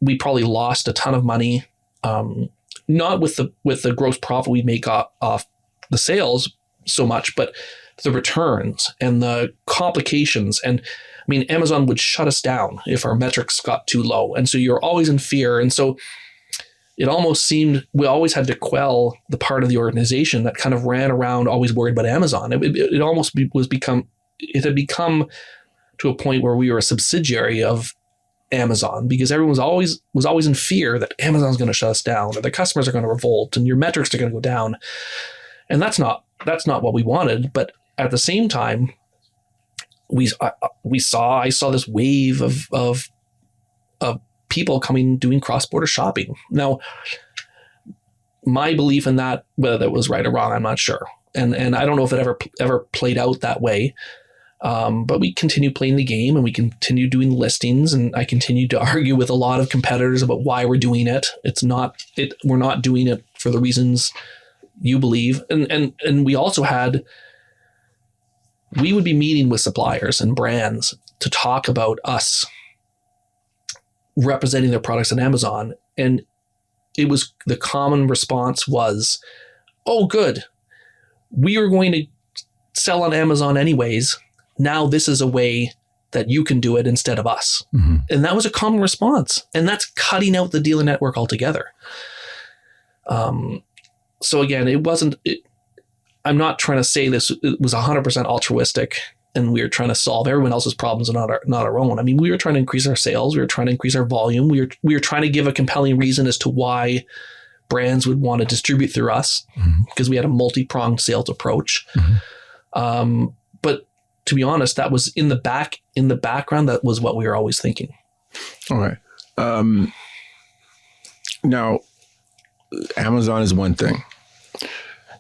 We probably lost a ton of money, not with the gross profit we make off the sales so much, but the returns and the complications. And I mean, Amazon would shut us down if our metrics got too low, and so you're always in fear. And so it almost seemed we always had to quell the part of the organization that kind of ran around always worried about Amazon. It almost had become to a point where we were a subsidiary of Amazon, because everyone was always in fear that Amazon's going to shut us down, or the customers are going to revolt and your metrics are going to go down. And that's not what we wanted. But at the same time, I saw this wave of people doing cross-border shopping. Now, my belief in that, whether that was right or wrong, I'm not sure. And I don't know if it ever played out that way. But we continue playing the game and we continue doing listings, and I continue to argue with a lot of competitors about why we're doing it. We're not doing it for the reasons you believe. And we also we would be meeting with suppliers and brands to talk about us representing their products on Amazon. And the common response was, oh, good. We were going to sell on Amazon anyways. Now this is a way that you can do it instead of us. Mm-hmm. And that was a common response. And that's cutting out the dealer network altogether. So again, I'm not trying to say this was 100% altruistic and we were trying to solve everyone else's problems and not our own. I mean, we were trying to increase our sales. We were trying to increase our volume. We were trying to give a compelling reason as to why brands would want to distribute through us, because we had a multi-pronged sales approach. Mm-hmm. But to be honest, that was in the background. That was what we were always thinking. All right. Now, Amazon is one thing.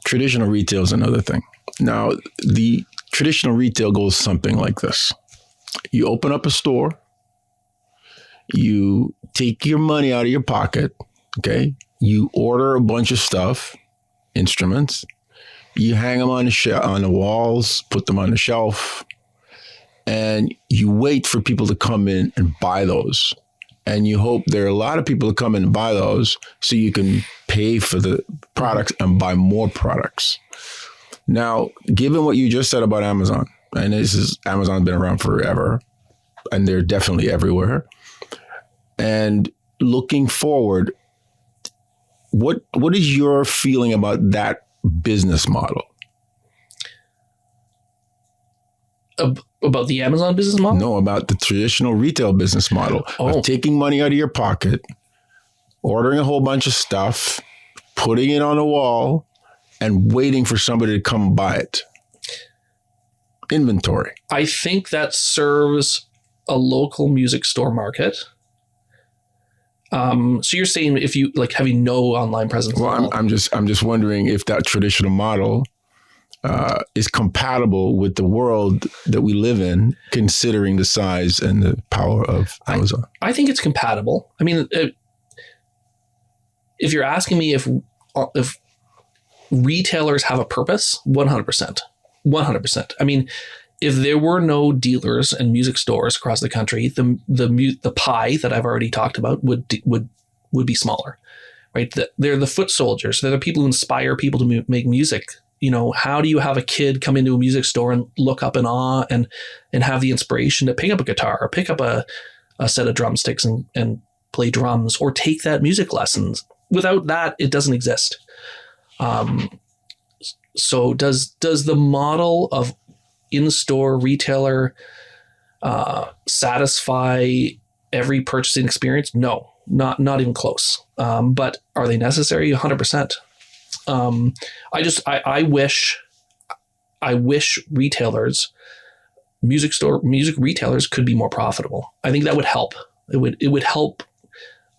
Traditional retail is another thing. Now, the traditional retail goes something like this. You open up a store, you take your money out of your pocket, okay? You order a bunch of stuff, instruments, you hang them on the walls, put them on the shelf, and you wait for people to come in and buy those. And you hope there are a lot of people to come in and buy those so you can pay for the products and buy more products. Now, given what you just said about Amazon, and Amazon's been around forever, and they're definitely everywhere. And looking forward, what is your feeling about that business model? About the Amazon business model? No, about the traditional retail business model of taking money out of your pocket, ordering a whole bunch of stuff, putting it on a wall, and waiting for somebody to come buy it. Inventory. I think that serves a local music store market. So you're saying if you like having no online presence? Well, I'm just wondering if that traditional model is compatible with the world that we live in, considering the size and the power of Amazon. I think it's compatible. I mean, if you're asking me if retailers have a purpose, 100%. 100%. I mean, if there were no dealers and music stores across the country, the pie that I've already talked about would be smaller, right? They're the foot soldiers. They're the people who inspire people to make music. You know, how do you have a kid come into a music store and look up in awe and have the inspiration to pick up a guitar or pick up a set of drumsticks and play drums or take that music lessons? Without that, it doesn't exist. So does the model of in-store retailer satisfy every purchasing experience? No, not even close. But are they necessary? 100%. I wish music retailers could be more profitable. I think that would help. It would help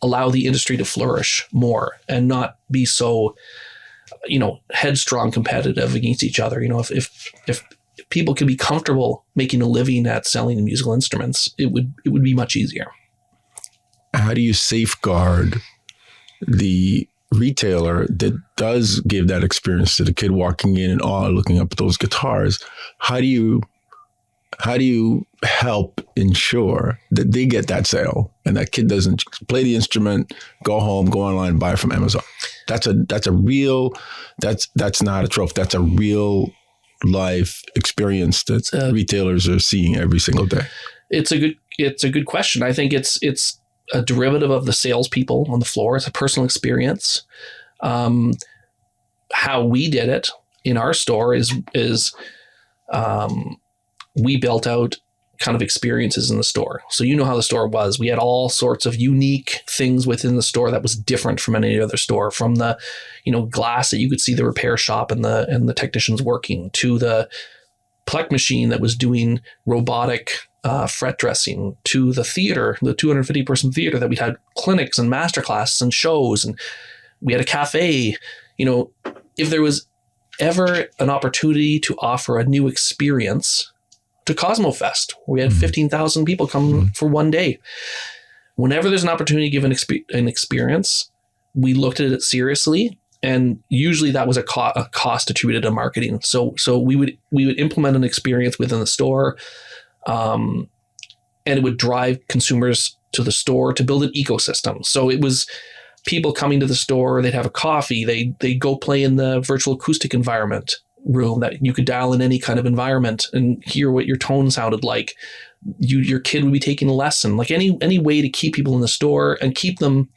allow the industry to flourish more and not be so, headstrong competitive against each other. If people could be comfortable making a living at selling musical instruments, it would be much easier. How do you safeguard the retailer that does give that experience to the kid walking in and looking up at those guitars? How do you help ensure that they get that sale and that kid doesn't play the instrument, go home, go online, and buy it from Amazon? That's not a trope. That's a real life experience that retailers are seeing every single day. It's a good question. I think it's a derivative of the salespeople on the floor. It's a personal experience. How we did it in our store is we built out kind of experiences in the store. So you know how the store was. We had all sorts of unique things within the store that was different from any other store, from the, glass that you could see the repair shop and the technicians working, to the Plek machine that was doing robotic fret dressing, to the theater, the 250 person theater that we had clinics and masterclasses and shows, and we had a cafe. If there was ever an opportunity to offer a new experience to Cosmo Fest. We had 15,000 people come for one day. Whenever there's an opportunity to give an experience, we looked at it seriously, and usually that was a cost attributed to marketing. So we would implement an experience within the store, and it would drive consumers to the store to build an ecosystem. So it was people coming to the store, they'd have a coffee, they go play in the virtual acoustic environment room that you could dial in any kind of environment and hear what your tone sounded like. Your kid would be taking a lesson, like any way to keep people in the store and keep them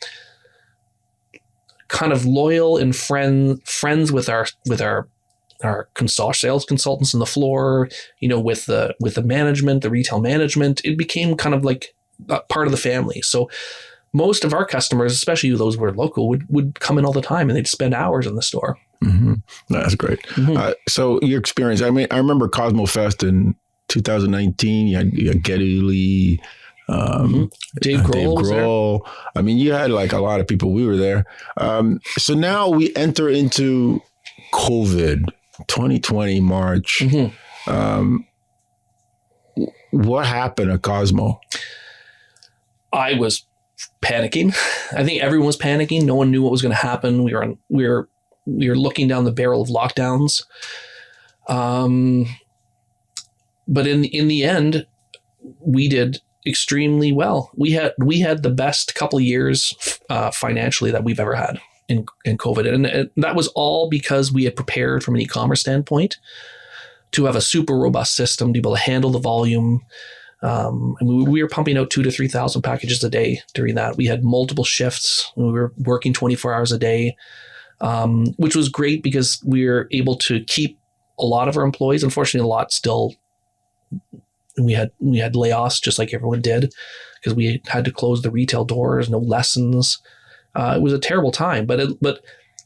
kind of loyal and friends with our sales consultants on the floor, with the management, the retail management. It became kind of like part of the family. So most of our customers, especially those who were local, would come in all the time, and they'd spend hours in the store. Mm-hmm. That's great. Mm-hmm. So your experience, I remember Cosmo Fest in 2019. You had Geddy Lee, Dave Grohl. You had like a lot of people. We were there. So now we enter into COVID, 2020, March. Mm-hmm. What happened at Cosmo? I was panicking. I think everyone was panicking. No one knew what was going to happen. We were looking down the barrel of lockdowns. But in the end, we did extremely well. We had the best couple of years financially that we've ever had in COVID. And that was all because we had prepared from an e-commerce standpoint to have a super robust system to be able to handle the volume. And we were pumping out 2,000 to 3,000 packages a day during that. We had multiple shifts. We were working 24 hours a day, which was great because we were able to keep a lot of our employees. Unfortunately, a lot still. We had layoffs just like everyone did because we had to close the retail doors, no lessons. It was a terrible time, but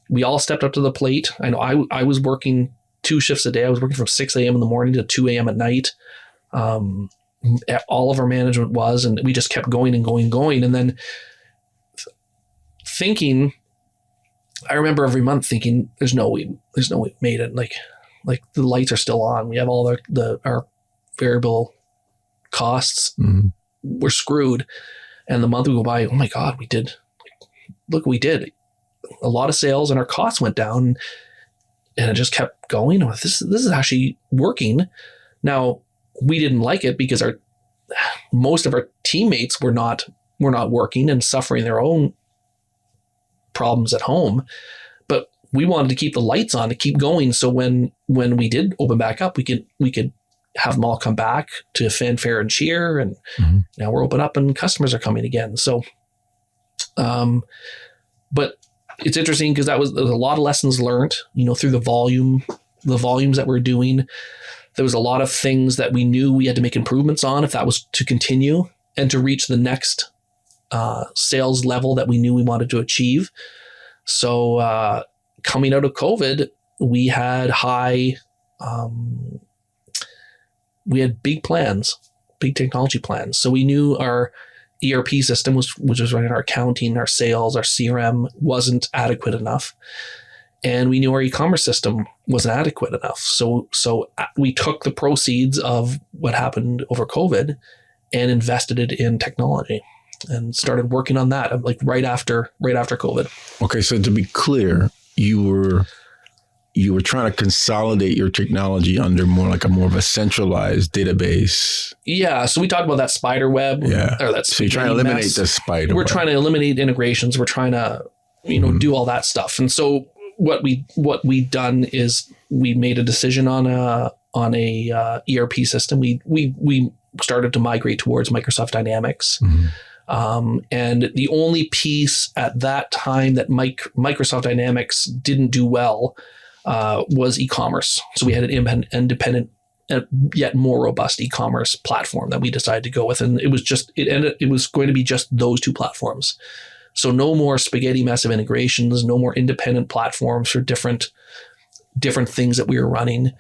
we all stepped up to the plate. I know I was working 2 shifts a day. I was working from 6 a.m. in the morning to 2 a.m. at night. All of our management was, and we just kept going and going and going. And then thinking, I remember every month thinking, there's no way we made it. Like the lights are still on. We have all our variable costs. Mm-hmm. We're screwed. And the month would go by, oh my God, look, we did a lot of sales and our costs went down, and it just kept going. This is actually working. Now, we didn't like it because most of our teammates were not working and suffering their own problems at home, but we wanted to keep the lights on to keep going. So when we did open back up, we could have them all come back to fanfare and cheer, and mm-hmm. Now we're open up and customers are coming again. So, but it's interesting because there was a lot of lessons learned, through the volumes that we're doing. There was a lot of things that we knew we had to make improvements on if that was to continue and to reach the next sales level that we knew we wanted to achieve. So coming out of COVID, we had we had big plans, big technology plans. So we knew our ERP system, which was running our accounting, our sales, our CRM, wasn't adequate enough. And we knew our e-commerce system wasn't adequate enough. So we took the proceeds of what happened over COVID and invested it in technology and started working on that like right after COVID. Okay. So to be clear, you were trying to consolidate your technology under more of a centralized database. Yeah. So we talked about that spider web. Yeah. Or that so you're trying to eliminate the spider web. We're trying to eliminate integrations. We're trying to, mm-hmm. do all that stuff. And so what we done is we made a decision on a ERP system. We started to migrate towards Microsoft Dynamics. Mm-hmm. And the only piece at that time that Microsoft Dynamics didn't do well was e-commerce. So we had an independent, yet more robust e-commerce platform that we decided to go with. And it was going to be just those 2 platforms. So no more spaghetti mess of integrations, no more independent platforms for different things that we were running.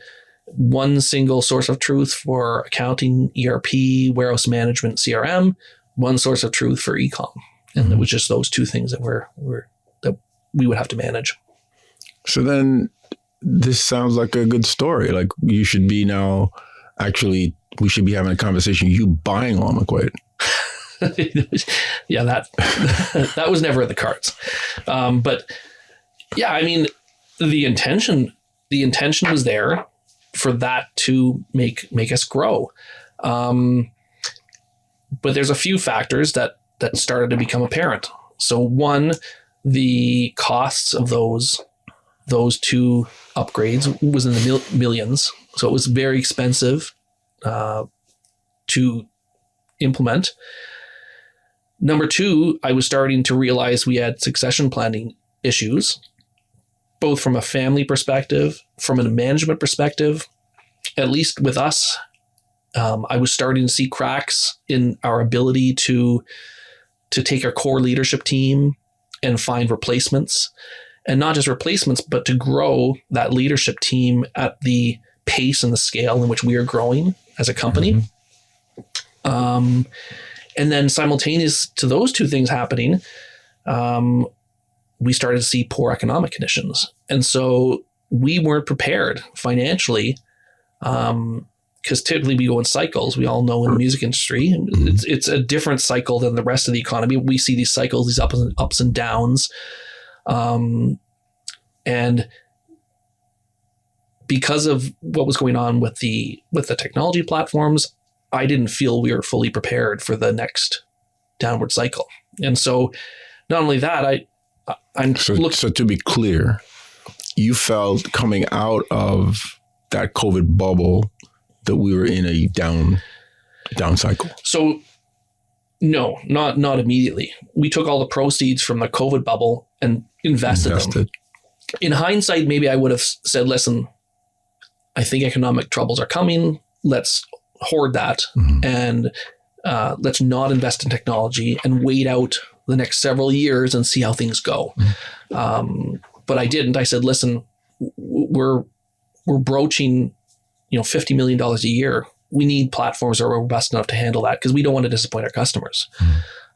One single source of truth for accounting, ERP, warehouse management, CRM, one source of truth for e-com. And mm-hmm. It was just those 2 things that that we would have to manage. So then this sounds like a good story. Like you should be now actually we should be having a conversation. You buying all McQuaid. Yeah, that was never in the cards. But yeah, I mean, the intention was there for that to make us grow. But there's a few factors that started to become apparent. So one, the costs of those two upgrades was in the millions. So it was very expensive to implement. Number two, I was starting to realize we had succession planning issues, both from a family perspective, from a management perspective. At least with us, I was starting to see cracks in our ability to take our core leadership team and find replacements, and not just replacements, but to grow that leadership team at the pace and the scale in which we are growing as a company. Mm-hmm. And then simultaneous to those two things happening, we started to see poor economic conditions. And so we weren't prepared financially, because typically we go in cycles. We all know in the music industry, it's a different cycle than the rest of the economy. We see these cycles, these ups and downs. And because of what was going on with the technology platforms, I didn't feel we were fully prepared for the next downward cycle. And so not only that, So to be clear, you felt coming out of that COVID bubble that we were in a down cycle? So no, not immediately. We took all the proceeds from the COVID bubble and invested them. In hindsight, maybe I would have said, listen, I think economic troubles are coming. Let's hoard that, and let's not invest in technology and wait out the next several years and see how things go. But I didn't. I said, listen, we're broaching, $50 million a year. We need platforms that are robust enough to handle that, because we don't want to disappoint our customers.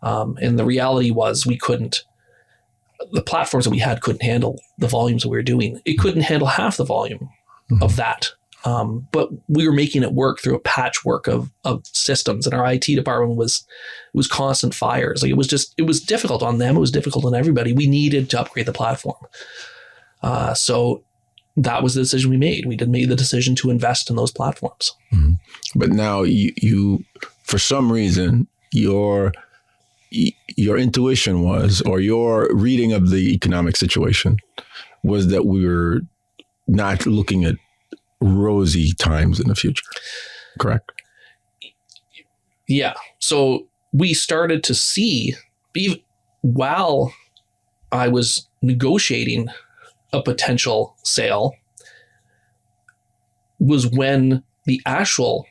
And the reality was the platforms that we had couldn't handle the volumes that we were doing. It couldn't handle half the volume of that. But we were making it work through a patchwork of systems, and our IT department was constant fires. Like it was difficult on them. It was difficult on everybody. We needed to upgrade the platform. So that was the decision we made. We did make the decision to invest in those platforms. But now you for some reason, your intuition was, or your reading of the economic situation was, that we were not looking at rosy times in the future, correct? Yeah. So we started to see, while I was negotiating a potential sale, was when the actual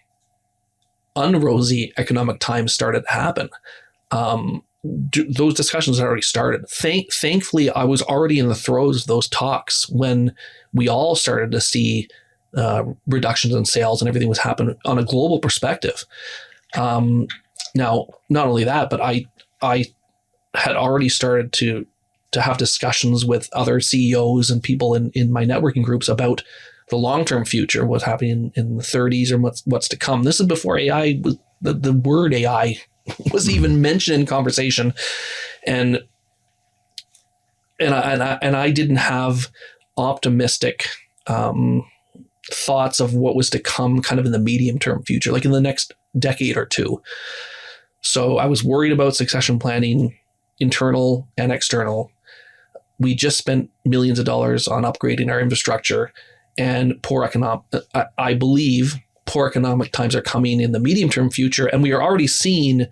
unrosy economic times started to happen. Those discussions had already started. Thankfully, I was already in the throes of those talks when we all started to see reductions in sales, and everything was happening on a global perspective. Now, not only that, but I had already started to have discussions with other CEOs and people in my networking groups about the long-term future, what's happening in the 30s, or what's to come. This is before AI was the word AI was even mentioned in conversation, and I didn't have optimistic thoughts of what was to come kind of in the medium-term future, like in the next decade or two. So I was worried about succession planning, internal and external. We just spent millions of dollars on upgrading our infrastructure, and I believe poor economic times are coming in the medium-term future, and we are already seeing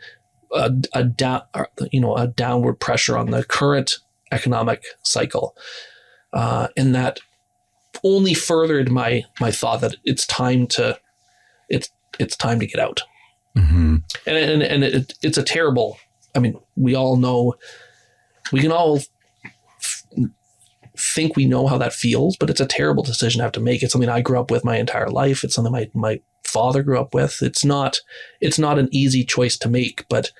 a downward pressure on the current economic cycle, and that only furthered my thought that it's time to get out. And it's a terrible. I mean, we all know. We can all think we know how that feels, but it's a terrible decision to have to make. It's something I grew up with my entire life. It's something my father grew up with. It's not an easy choice to make, but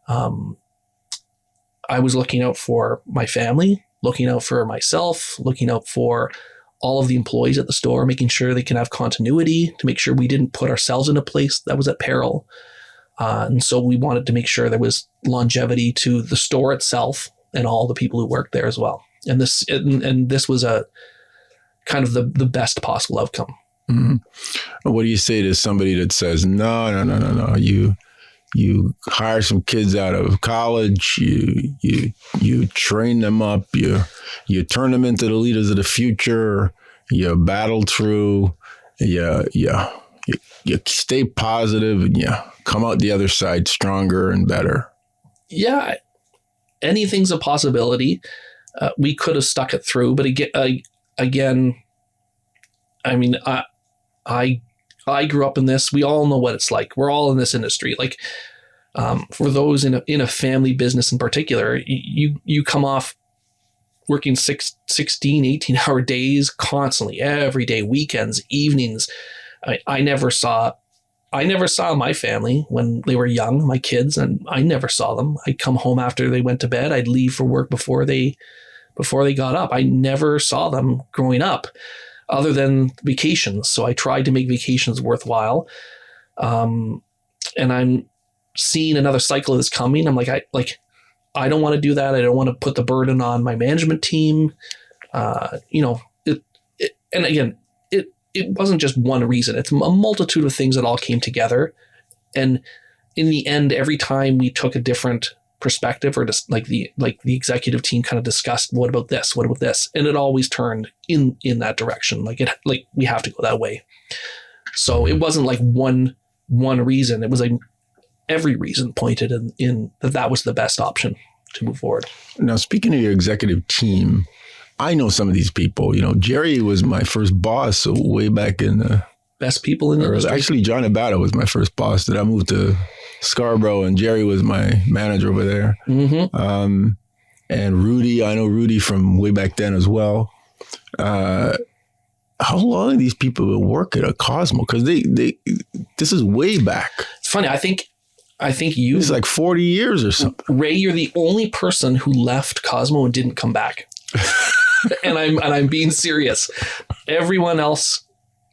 I was looking out for my family, looking out for myself, looking out for all of the employees at the store, making sure they can have continuity, to make sure we didn't put ourselves in a place that was at peril. And so we wanted to make sure there was longevity to the store itself and all the people who worked there as well. And this was a kind of the best possible outcome. Mm-hmm. What do you say to somebody that says, no, you hire some kids out of college, you train them up, you turn them into the leaders of the future, you battle through, you stay positive, and you come out the other side stronger and better. Yeah, anything's a possibility. We could have stuck it through, but again, I mean, I grew up in this. We all know what it's like. We're all in this industry. Like, for those in a family business in particular, you come off working 16, 18-hour days constantly, every day, weekends, evenings. I never saw my family when they were young, my kids, and I never saw them. I'd come home after they went to bed. I'd leave for work before they got up. I never saw them growing up, other than vacations. So I tried to make vacations worthwhile. And I'm seeing another cycle of this coming. I'm like, I don't want to do that. I don't want to put the burden on my management team. And again, it wasn't just one reason. It's a multitude of things that all came together. And in the end, every time we took a different perspective, or just like the executive team kind of discussed, what about this? What about this? And it always turned in that direction. Like we have to go that way. So it wasn't like one reason. It was like every reason pointed in that was the best option to move forward. Now, speaking of your executive team, I know some of these people. Jerry was my first boss way back in the best people in the industry. Actually, John Abata was my first boss that I moved to Scarborough, and Jerry was my manager over there. Mm-hmm. And Rudy, I know Rudy from way back then as well. How long these people will work at a Cosmo? Because this is way back. It's funny. I think you. It's like 40 years or something. Ray, you're the only person who left Cosmo and didn't come back. and I'm being serious. Everyone else.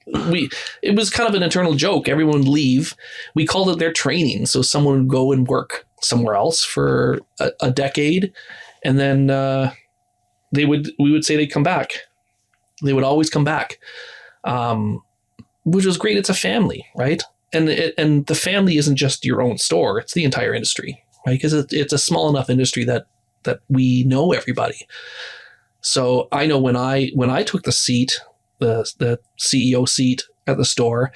It was kind of an internal joke. Everyone would leave. We called it their training. So someone would go and work somewhere else for a decade, and then we would say they'd come back. They would always come back, which was great. It's a family, right? And the family isn't just your own store; it's the entire industry, right? Because it's a small enough industry that we know everybody. So I know when I took the seat. The CEO seat at the store,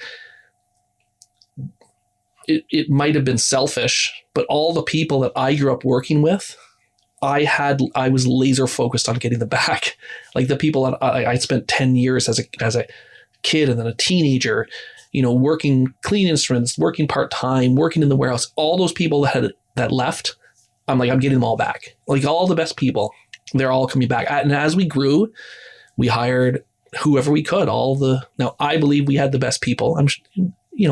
it might have been selfish, but all the people that I grew up working with, I was laser focused on getting them back. Like the people that I spent 10 years as a kid and then a teenager, working clean instruments, working part-time, working in the warehouse, all those people that left, I'm getting them all back. Like all the best people, they're all coming back. And as we grew, we hired whoever we could. Now I believe we had the best people.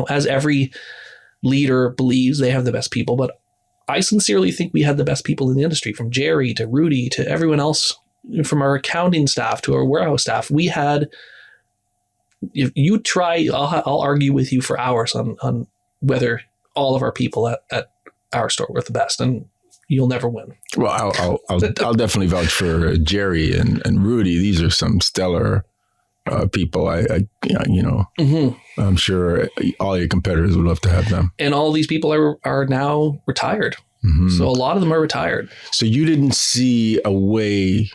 As every leader believes they have the best people, but I sincerely think we had the best people in the industry, from Jerry to Rudy to everyone else, from our accounting staff to our warehouse staff. We had, if you try, I'll argue with you for hours on whether all of our people at our store were the best, and you'll never win. Well, I'll definitely vouch for Jerry and Rudy. These are some stellar people. Mm-hmm. I'm sure all your competitors would love to have them. And all these people are now retired. Mm-hmm. So a lot of them are retired. So you didn't see a way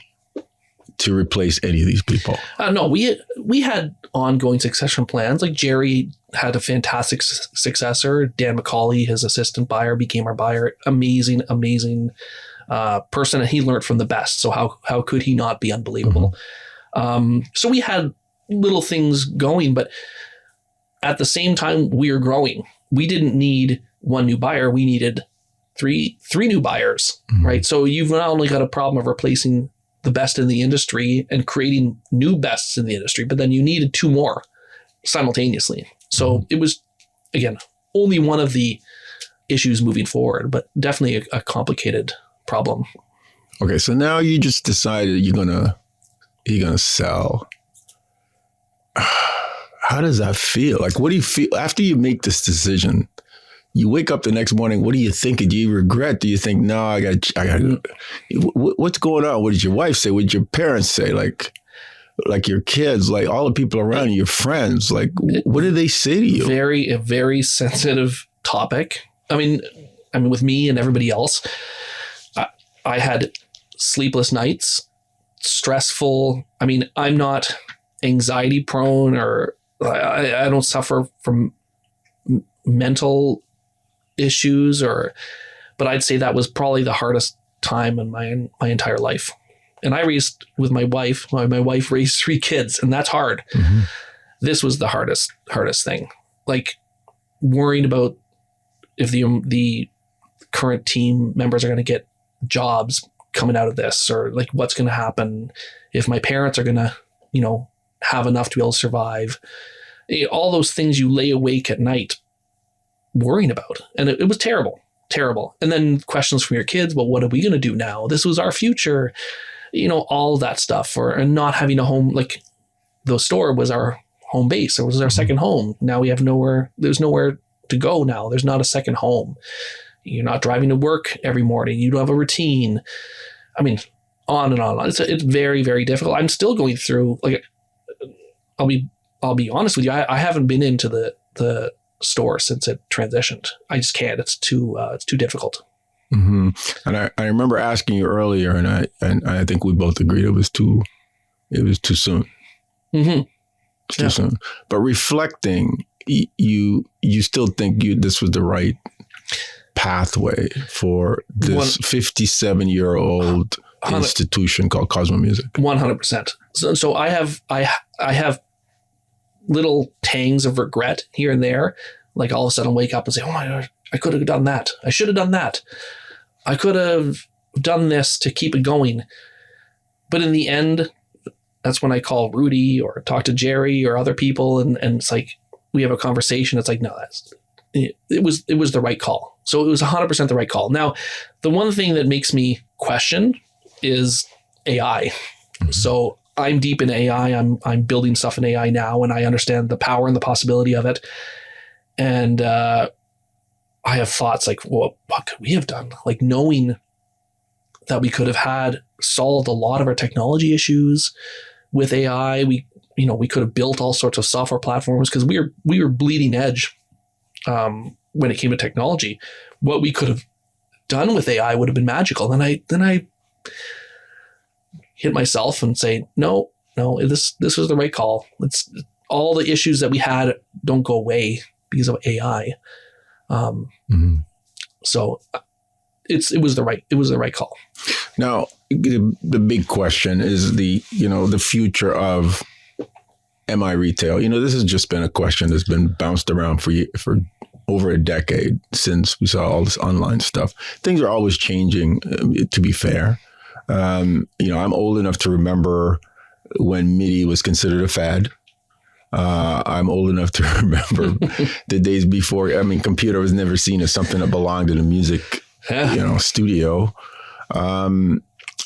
to replace any of these people? No, we had ongoing succession plans. Like Jerry had a fantastic successor. Dan McCauley, his assistant buyer, became our buyer. Amazing person, and he learned from the best. So how could he not be unbelievable? Mm-hmm. So we had little things going, but at the same time we were growing. We didn't need one new buyer. We needed three new buyers, mm-hmm. right? So you've not only got a problem of replacing the best in the industry and creating new bests in the industry, but then you needed two more simultaneously. So mm-hmm. It was, again, only one of the issues moving forward, but definitely a complicated problem. Okay, so now you just decided you're gonna sell. How does that feel? Like, what do you feel after you make this decision? You wake up the next morning. What do you think? Do you regret? Do you think, no, I got. What's going on? What did your wife say? What did your parents say? Like your kids, like all the people around you, your friends. Like, what did they say to you? A very sensitive topic. I mean, with me and everybody else, I had sleepless nights, stressful. I mean, I'm not anxiety prone, or I don't suffer from mental issues, but I'd say that was probably the hardest time in my entire life. And I raised with my wife. My wife raised 3 kids, and that's hard. Mm-hmm. This was the hardest thing. Like worrying about if the current team members are going to get jobs coming out of this, or like what's going to happen if my parents are going to, have enough to be able to survive. All those things you lay awake at night worrying about. And it was terrible. And then questions from your kids, well, what are we going to do now? This was our future, all that stuff. And not having a home, like the store was our home base. It was our second home. Now we have there's nowhere to go now. There's not a second home. You're not driving to work every morning. You don't have a routine. I mean, on and on. It's very, very difficult. I'm still going through, like, I'll be honest with you. I haven't been into the store since it transitioned. I just can't. It's too difficult. Mm-hmm. And I remember asking you earlier, and I think we both agreed it was too soon. Mm-hmm. It's too soon. But reflecting, you still think this was the right pathway for this 57-year-old institution called Cosmo Music. 100%. So I have little tangs of regret here and there. Like all of a sudden I'll wake up and say, oh my God, I could have done that. I should have done that. I could have done this to keep it going. But in the end, that's when I call Rudy or talk to Jerry or other people. And it's like, we have a conversation. It's like, no, it was the right call. So it was 100% the right call. Now, the one thing that makes me question is AI. Mm-hmm. So I'm deep in AI. I'm building stuff in AI now, and I understand the power and the possibility of it. And I have thoughts like, well, what could we have done? Like knowing that we could have solved a lot of our technology issues with AI. We could have built all sorts of software platforms because we were bleeding edge when it came to technology. What we could have done with AI would have been magical. Then I hit myself and say, no, this was the right call. It's all the issues that we had don't go away because of AI. So it was the right call. Now, the big question is the future of MI retail. This has just been a question that's been bounced around for over a decade since we saw all this online stuff. Things are always changing, to be fair. I'm old enough to remember when MIDI was considered a fad. I'm old enough to remember the days before. I mean, computer was never seen as something that belonged in a music, studio.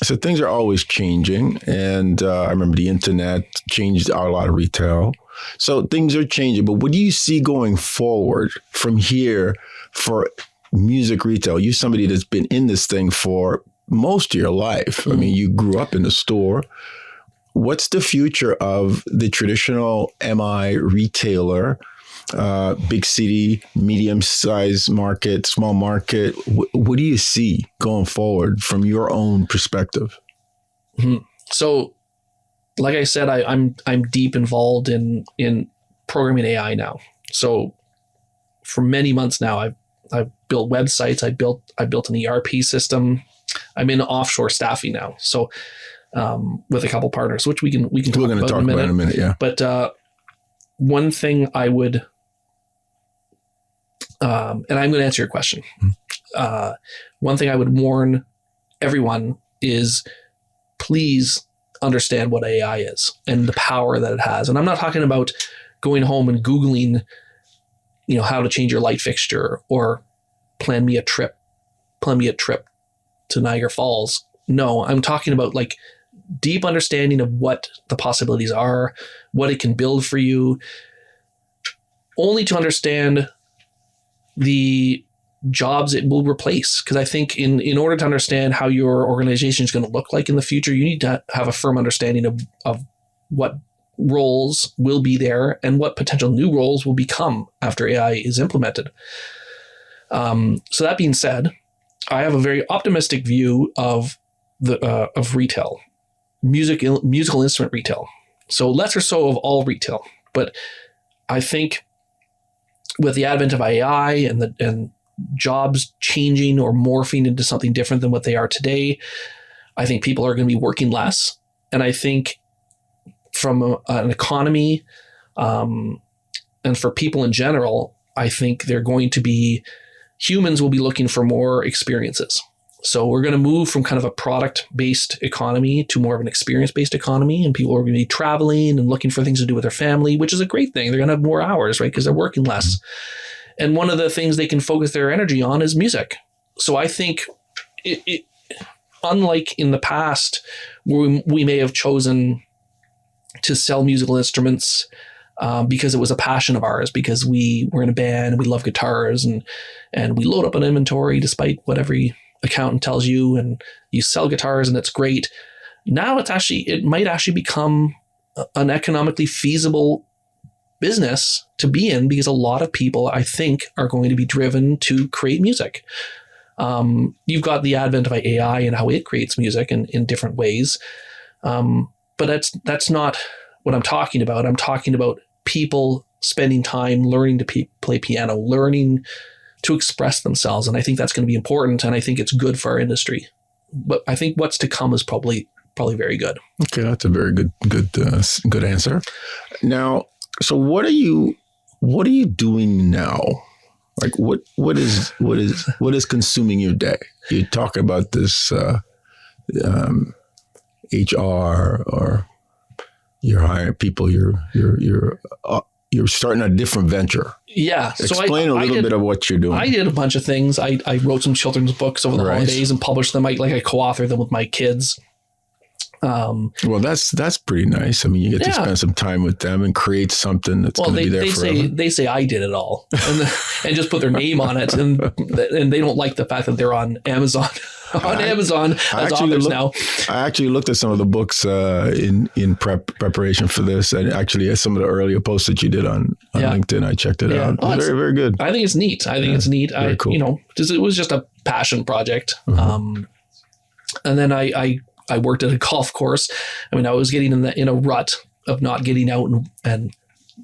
So things are always changing. And I remember the internet changed a lot of retail. So things are changing. But what do you see going forward from here for music retail? You're somebody that's been in this thing for most of your life. I mean, you grew up in the store. What's the future of the traditional MI retailer, big city, medium-sized market, small market? What do you see going forward from your own perspective? Mm-hmm. So, like I said, I'm deep involved in programming AI now. So, for many months now, I've built websites. I built an ERP system. I'm in offshore staffing now. So. With a couple partners, which we can talk about in a minute. Yeah. But one thing I would, and I'm going to answer your question. One thing I would warn everyone is please understand what AI is and the power that it has. And I'm not talking about going home and Googling, how to change your light fixture or plan me a trip to Niagara Falls. No, I'm talking about like deep understanding of what the possibilities are, what it can build for you, only to understand the jobs it will replace. Because I think in order to understand how your organization is going to look like in the future, you need to have a firm understanding of what roles will be there and what potential new roles will become after AI is implemented. So that being said, I have a very optimistic view of retail, musical instrument retail. So less or so of all retail, but I think with the advent of AI and jobs changing or morphing into something different than what they are today, I think people are going to be working less. And I think from an economy and for people in general, I think humans will be looking for more experiences. So we're going to move from kind of a product-based economy to more of an experience-based economy, and people are going to be traveling and looking for things to do with their family, which is a great thing. They're going to have more hours, right? Because they're working less. And one of the things they can focus their energy on is music. So I think unlike in the past, where we may have chosen to sell musical instruments because it was a passion of ours, because we were in a band and we love guitars and we load up an inventory despite what every accountant tells you, and you sell guitars and it's great. Now it might actually become an economically feasible business to be in, because a lot of people, I think, are going to be driven to create music. You've got the advent of AI and how it creates music in different ways. But that's not what I'm talking about. I'm talking about people spending time learning to play piano, learning to express themselves. And I think that's going to be important. And I think it's good for our industry. But I think what's to come is probably very good. Okay, that's a very good answer. Now, so what are you doing now? Like what is consuming your day? You talk about this HR, or you're hiring people. You're starting a different venture. Yeah. Explain a little bit of what you're doing. I did a bunch of things. I wrote some children's books over the holidays and published them. I co-authored them with my kids. Well, that's pretty nice. I mean, you get to spend some time with them and create something that's going to be there forever. They say I did it all and just put their name on it. And they don't like the fact that they're on Amazon. Amazon as authors now. I actually looked at some of the books in preparation for this, and actually some of the earlier posts that you did on LinkedIn. I checked it out. It's very, very good. I think it's neat. It's neat. Very cool. It was just a passion project. Mm-hmm. And then I worked at a golf course. I mean, I was getting in a rut of not getting out and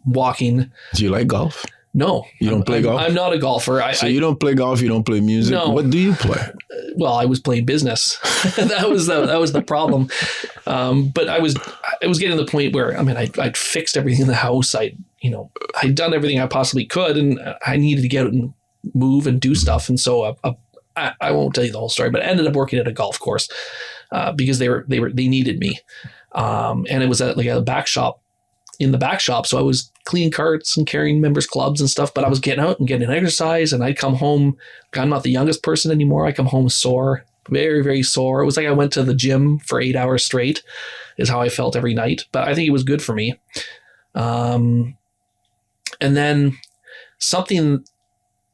walking. Do you like golf? No. You don't play golf? I'm not a golfer. You don't play golf, you don't play music? No. What do you play? Well, I was playing business. that was the problem. But I was getting to the point where, I mean, I'd fixed everything in the house. I'd done everything I possibly could, and I needed to get out and move and do stuff. And so I won't tell you the whole story, but I ended up working at a golf course because they needed me. And it was at a back shop. In the back shop. So I was cleaning carts and carrying members clubs and stuff, but I was getting out and getting exercise, and I'd come home. I'm not the youngest person anymore. I come home sore, very, very sore. It was like I went to the gym for 8 hours straight is how I felt every night, but I think it was good for me. And then something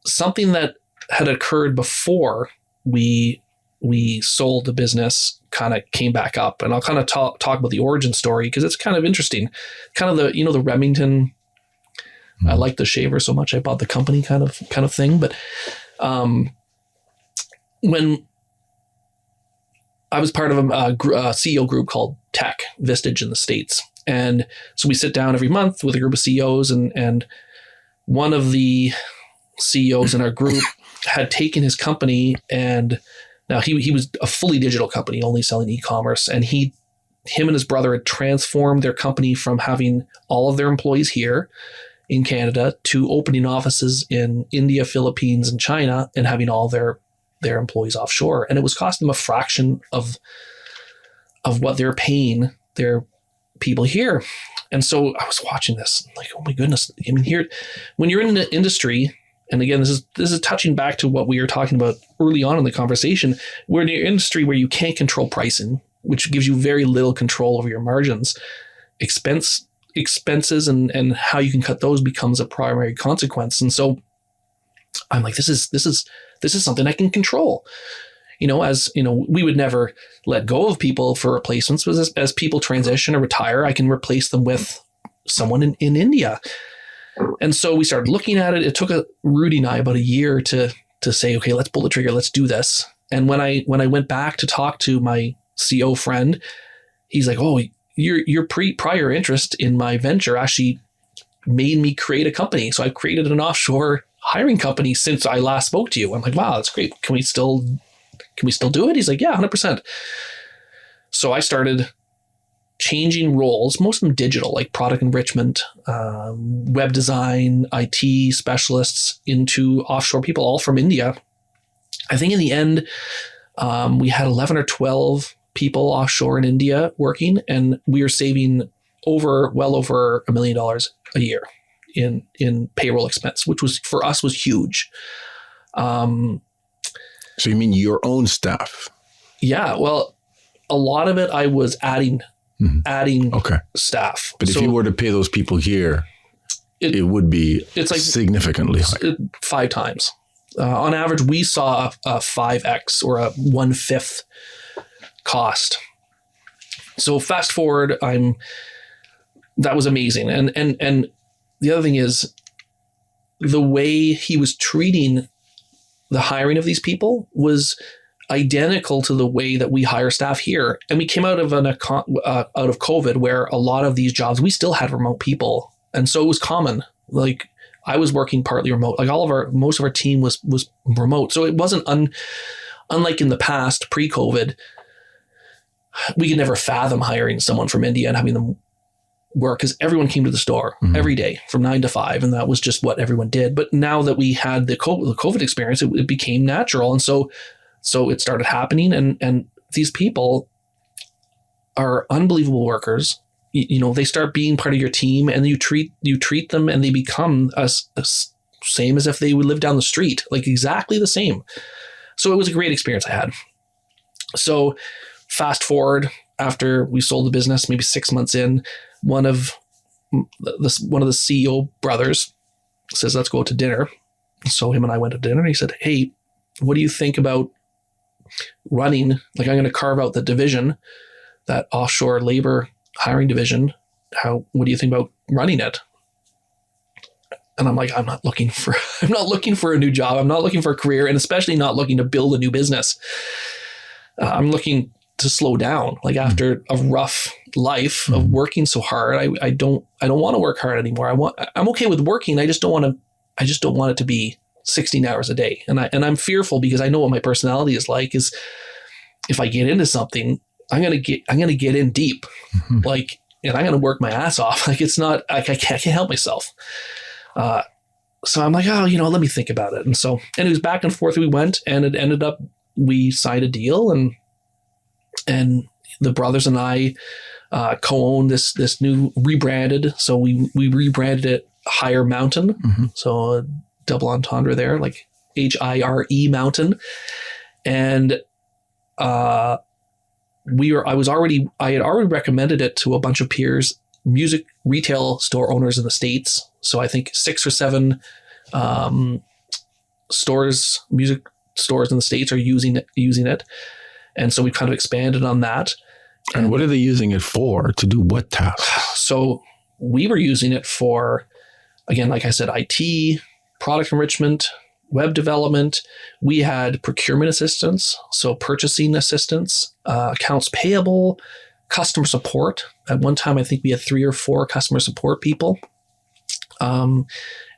that had occurred before we sold the business kind of came back up, and I'll kind of talk about the origin story because it's kind of interesting. Kind of the Remington. Mm-hmm. I like the shaver so much I bought the company kind of thing. But when I was part of a CEO group called Tech Vistage in the States, and so we sit down every month with a group of CEOs, and one of the CEOs in our group had taken his company, and now he was a fully digital company, only selling e-commerce, and him and his brother had transformed their company from having all of their employees here in Canada to opening offices in India, Philippines, and China, and having all their employees offshore. And it was costing them a fraction of what they're paying their people here. And so I was watching this like, oh my goodness. I mean, here, when you're in the industry, and again, this is touching back to what we were talking about early on in the conversation. We're in an industry where you can't control pricing, which gives you very little control over your margins. Expense expenses and how you can cut those becomes a primary consequence. And so I'm like, this is something I can control. As we would never let go of people for replacements, but as people transition or retire, I can replace them with someone in India. And so we started looking at it. It took Rudy and I about a year to say, okay, let's pull the trigger. Let's do this. And when I went back to talk to my CO friend, he's like, oh, your prior interest in my venture actually made me create a company. So I created an offshore hiring company since I last spoke to you. I'm like, wow, that's great. Can we still do it? He's like, yeah, 100%. So I started changing roles, most of them digital, like product enrichment, web design, IT specialists, into offshore people, all from India. I think in the end, we had 11 or 12 people offshore in India working, and we were saving well over $1 million a year in payroll expense, which was for us was huge. So you mean your own staff? Yeah. Well, a lot of it I was adding okay. staff. But if you were to pay those people here, it would be significantly higher. 5 times. On average, we saw a 5x or a 1/5 cost. So fast forward, that was amazing. And the other thing is the way he was treating the hiring of these people was identical to the way that we hire staff here. And we came out of COVID, where a lot of these jobs, we still had remote people. And so it was common. Like I was working partly remote, like most of our team was remote. So it wasn't unlike in the past, pre-COVID, we could never fathom hiring someone from India and having them work, because everyone came to the store every day from 9 to 5. And that was just what everyone did. But now that we had the COVID experience, it became natural. And so it started happening, and these people are unbelievable workers. They start being part of your team, and you treat them, and they become same as if they would live down the street, like exactly the same. So it was a great experience I had. So fast forward, after we sold the business, maybe 6 months in, one of the CEO brothers says, let's go out to dinner. So him and I went to dinner, and he said, hey, what do you think about running? Like, I'm going to carve out the division, that offshore labor hiring division. What do you think about running it? And I'm like, I'm not looking for a new job. I'm not looking for a career, and especially not looking to build a new business. I'm looking to slow down. Like after a rough life of working so hard, I don't want to work hard anymore. I'm okay with working. I just don't want it to be 16 hours a day. And I'm fearful, because I know what my personality is like, is if I get into something, I'm going to get in deep, like, and I'm going to work my ass off. Like, it's not, I can't help myself. So I'm like, oh, let me think about it. And it was back and forth. We went, and it ended up, we signed a deal, and the brothers and I co-owned this new rebranded. So we rebranded it Higher Mountain. So a double entendre there, like HIRE Mountain. And I had already recommended it to a bunch of peers, music retail store owners in the States. So I think 6 or 7 music stores in the States are using it. And so we kind of expanded on that. And what are they using it for? To do what tasks? So we were using it for, again, like I said, IT, product enrichment, web development. We had procurement assistance, so purchasing assistance, accounts payable, customer support. At one time, I think we had 3 or 4 customer support people. And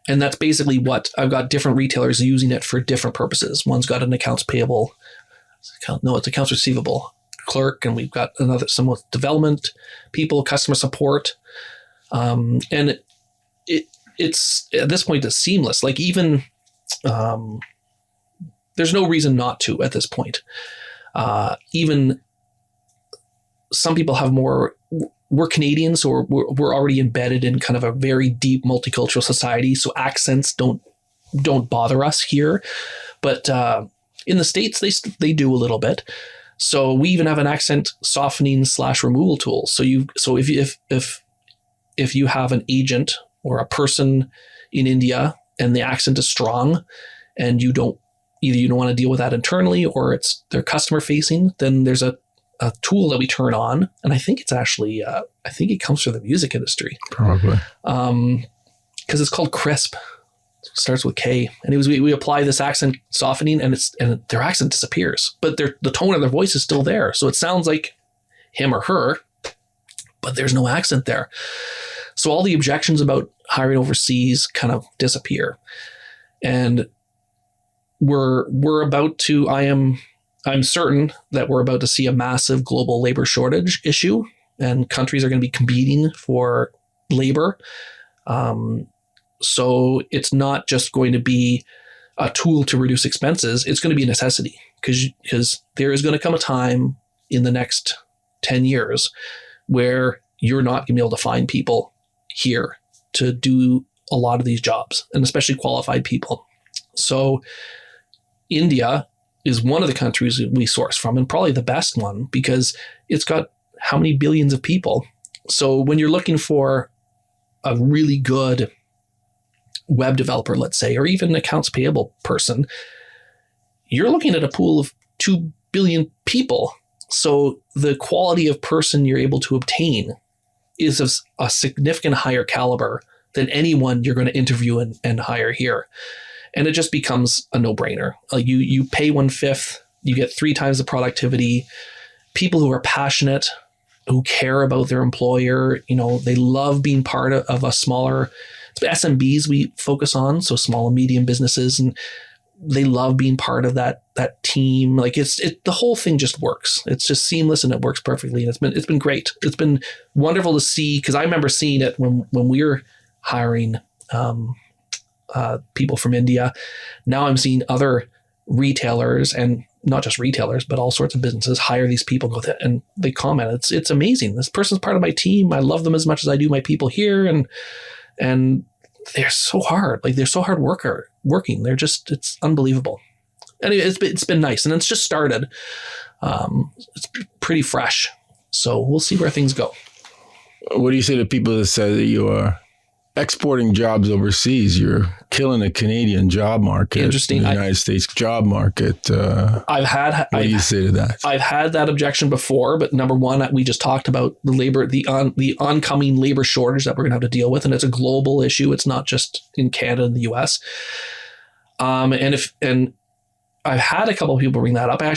that's basically what I've got different retailers using it for different purposes. One's got an accounts payable, it's accounts receivable clerk, and we've got some with development people, customer support. And it's at this point, it's seamless. Like even, there's no reason not to at this point. Even some people have more, we're Canadians, so we're already embedded in kind of a very deep multicultural society. So accents don't bother us here, but in the States they do a little bit. So we even have an accent softening / removal tool. So if if you have an agent or a person in India and the accent is strong and you don't want to deal with that internally or they're customer facing, then there's a tool that we turn on. And I think it's actually, I think it comes from the music industry. Probably. Because it's called Crisp. It starts with K. Anyways, we apply this accent softening and their accent disappears, but the tone of their voice is still there. So it sounds like him or her, but there's no accent there. So all the objections about hiring overseas kind of disappear. And we're about to, I'm certain that we're about to see a massive global labor shortage issue, and countries are going to be competing for labor. So it's not just going to be a tool to reduce expenses. It's going to be a necessity because there is going to come a time in the next 10 years where you're not going to be able to find people here to do a lot of these jobs, and especially qualified people. So India is one of the countries that we source from, and probably the best one because it's got how many billions of people. So when you're looking for a really good web developer, let's say, or even an accounts payable person, you're looking at a pool of 2 billion people. So the quality of person you're able to obtain is of a significant higher caliber than anyone you're going to interview and hire here. And it just becomes a no-brainer. Like you pay 1/5, you get 3 times the productivity. People who are passionate, who care about their employer, they love being part of a smaller SMBs we focus on, so small and medium businesses, and they love being part of that team. Like the whole thing just works. It's just seamless and it works perfectly. And it's been great. It's been wonderful to see, because I remember seeing it when we were hiring people from India. Now I'm seeing other retailers, and not just retailers, but all sorts of businesses hire these people and they comment. It's amazing. This person's part of my team. I love them as much as I do my people here. And they're so hard. Like they're so hard working. They're just, it's unbelievable. Anyway, it's been nice, and it's just started. It's pretty fresh. So we'll see where things go. What do you say to people that say that you are exporting jobs overseas? You're killing the Canadian job market. Interesting. The United States job market. What do you say to that? I've had that objection before, but number one, we just talked about the oncoming labor shortage that we're going to have to deal with, and it's a global issue. It's not just in Canada and the US. And I've had a couple of people bring that up. I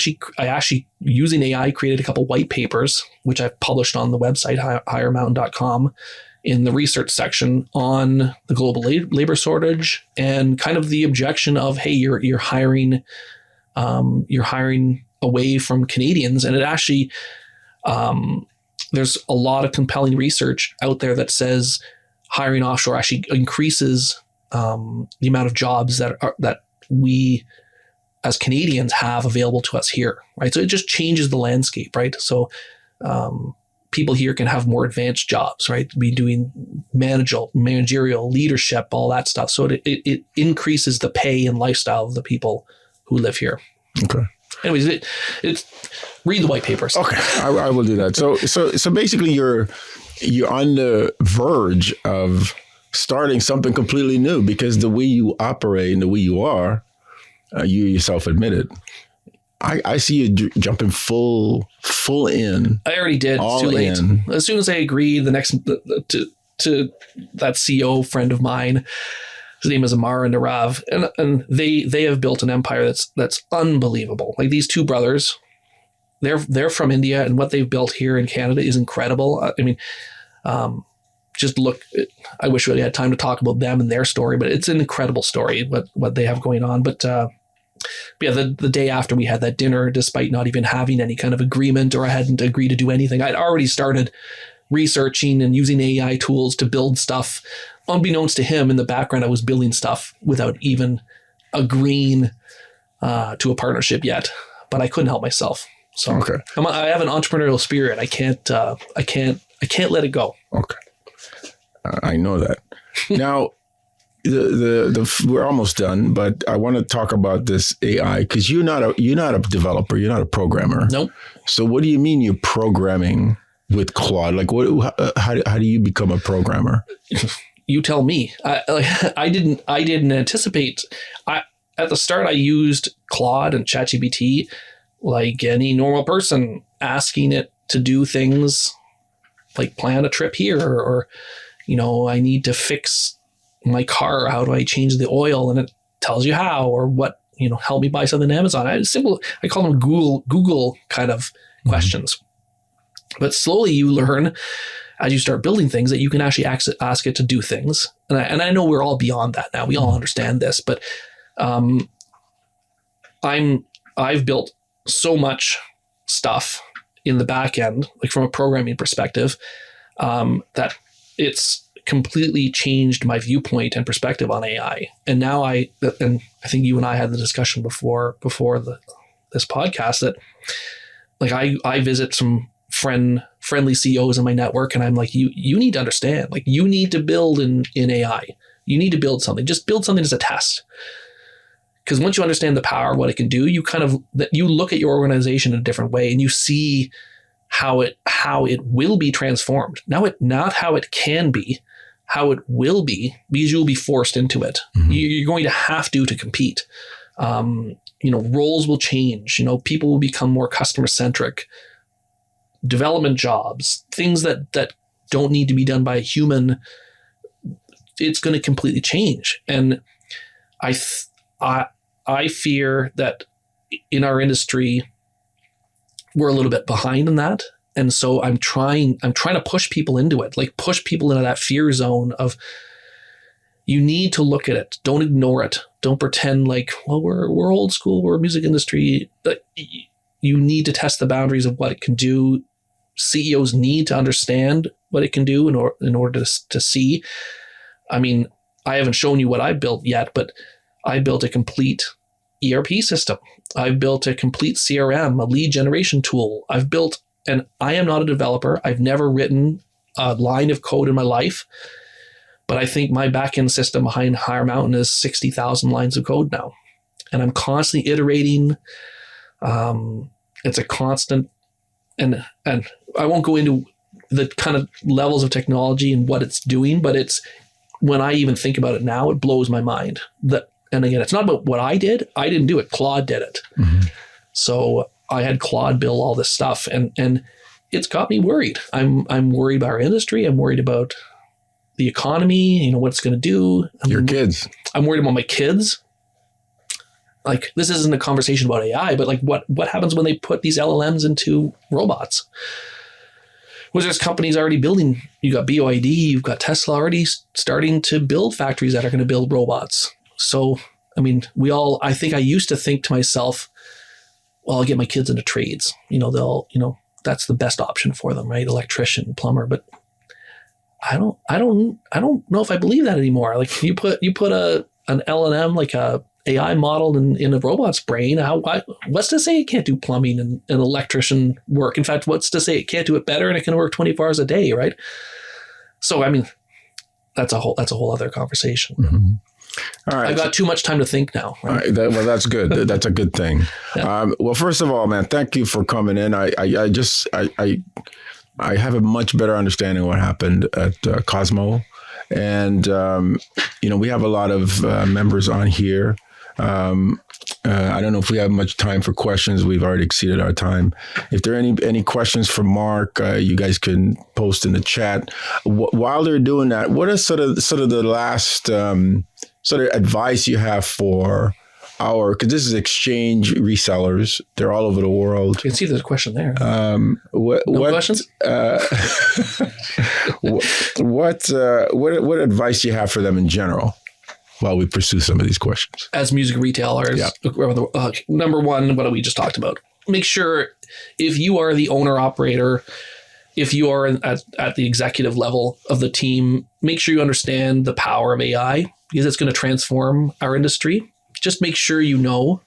actually using AI created a couple white papers, which I've published on the website highermountain.com in the research section on the global labor shortage and kind of the objection of, hey, you're hiring away from Canadians, and it actually there's a lot of compelling research out there that says hiring offshore actually increases the amount of jobs that we as Canadians have available to us here, right? So it just changes the landscape, right? So people here can have more advanced jobs, right? Be doing managerial leadership, all that stuff. So it increases the pay and lifestyle of the people who live here. Okay. Anyways, read the white papers. Okay, I will do that. So basically, you're on the verge of starting something completely new, because the way you operate and the way you are, you yourself admitted. I see you jumping full in. I already did. It's too late. In. As soon as I agreed, to that CEO friend of mine, his name is Amar and Narav, and they have built an empire that's unbelievable. Like these two brothers, they're from India, and what they've built here in Canada is incredible. I mean, just look. I wish we had time to talk about them and their story, but it's an incredible story what they have going on. But yeah, the day after we had that dinner, despite not even having any kind of agreement, or I hadn't agreed to do anything, I'd already started researching and using AI tools to build stuff. Unbeknownst to him, in the background, I was building stuff without even agreeing to a partnership yet. But I couldn't help myself. So okay. I have an entrepreneurial spirit. I can't let it go. Okay, I know that. Now, we're almost done, but I want to talk about this AI, because you're not a developer, you're not a programmer. Nope. So what do you mean you're programming with Claude? Like, how do you become a programmer? You tell me. I didn't anticipate. At the start, I used Claude and ChatGPT like any normal person, asking it to do things like plan a trip here, or I need to fix my car. How do I change the oil? And it tells you how, or what, help me buy something on Amazon. I call them Google kind of questions. But slowly you learn as you start building things that you can actually ask it to do things. And I know we're all beyond that now. We all understand this, but I've built so much stuff in the back end, like from a programming perspective, that it's completely changed my viewpoint and perspective on AI. And now I think you and I had the discussion before this podcast that like I visit some friendly CEOs in my network, and I'm like, you need to understand, like you need to build in AI. You need to build something. Just build something as a test. Because once you understand the power of what it can do, you look at your organization in a different way, and you see how it will be transformed. Not how it can be, how it will be, because you'll be forced into it. Mm-hmm. You're going to have to compete. Roles will change. People will become more customer centric. Development jobs, things that don't need to be done by a human, it's going to completely change. And I fear that in our industry, we're a little bit behind in that. And so I'm trying to push people into it, like push people into that fear zone of, you need to look at it. Don't ignore it. Don't pretend like, well, we're old school, we're a music industry. You need to test the boundaries of what it can do. CEOs need to understand what it can do in order to see. I mean, I haven't shown you what I built yet, but I built a complete ERP system. I've built a complete CRM, a lead generation tool. And I am not a developer. I've never written a line of code in my life, but I think my backend system behind Higher Mountain is 60,000 lines of code now. And I'm constantly iterating. It's a constant, and I won't go into the kind of levels of technology and what it's doing, but when I even think about it now, it blows my mind. And again, it's not about what I did. I didn't do it. Claude did it. Mm-hmm. So I had Claude build all this stuff, and it's got me worried. I'm worried about our industry. I'm worried about the economy, what it's going to do. Your kids. I'm worried about my kids. Like, this isn't a conversation about AI, but like what happens when they put these LLMs into robots? Well, there's companies already building. You got BYD, you've got Tesla already starting to build factories that are going to build robots. So, I mean, I think I used to think to myself, well, I'll get my kids into trades. That's the best option for them, right? Electrician, plumber. But I don't know if I believe that anymore. Like you put an LLM, like a AI model in a robot's brain. What's to say it can't do plumbing and electrician work? In fact, what's to say it can't do it better and it can work 24 hours a day, right? So, I mean, that's a whole other conversation. Mm-hmm. All right. I've got too much time to think now. Right? All right, well, that's good. That's a good thing. Yeah. Well, first of all, man, thank you for coming in. I have a much better understanding of what happened at Cosmo. And, we have a lot of members on here. I don't know if we have much time for questions. We've already exceeded our time. If there are any questions for Mark, you guys can post in the chat. While they're doing that, what is sort of the last sort of advice you have for because this is XCHANGE resellers. They're all over the world. You can see there's a question there. What questions? What advice do you have for them in general while we pursue some of these questions? As music retailers, yeah. Number one, what we just talked about. Make sure if you are the owner operator, if you are at the executive level of the team, make sure you understand the power of AI because it's going to transform our industry. Just make sure you know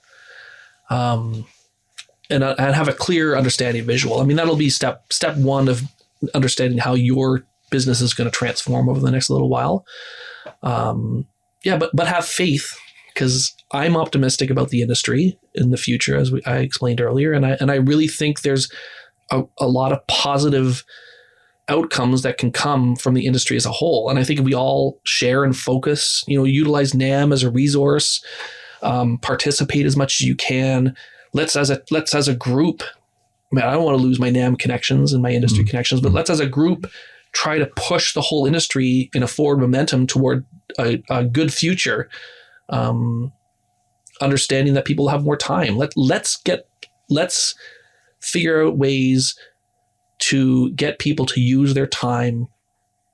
and have a clear understanding visual. I mean, that'll be step one of understanding how your business is going to transform over the next little while. But have faith because I'm optimistic about the industry in the future, as I explained earlier. And I really think there's a lot of positive outcomes that can come from the industry as a whole. And I think if we all share and focus, utilize NAM as a resource, participate as much as you can. Let's as a group, I don't want to lose my NAM connections and my industry connections, but let's as a group try to push the whole industry in a forward momentum toward a good future. Understanding that people have more time. Let's figure out ways to get people to use their time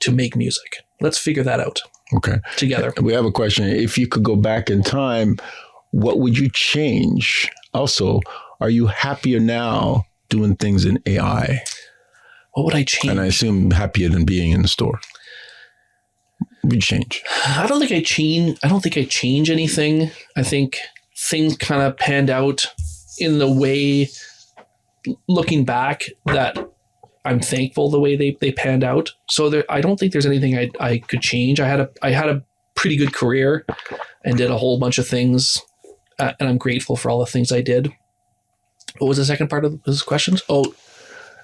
to make music. Let's figure that out. Okay. Together. We have a question. If you could go back in time, what would you change? Also, are you happier now doing things in AI? What would I change? And I assume happier than being in the store. What would you change? I don't think I change anything. I think things kind of panned out in the way, looking back, that I'm thankful the way they panned out. So I don't think there's anything I could change. I had a pretty good career and did a whole bunch of things, and I'm grateful for all the things I did. What was the second part of this question? Oh,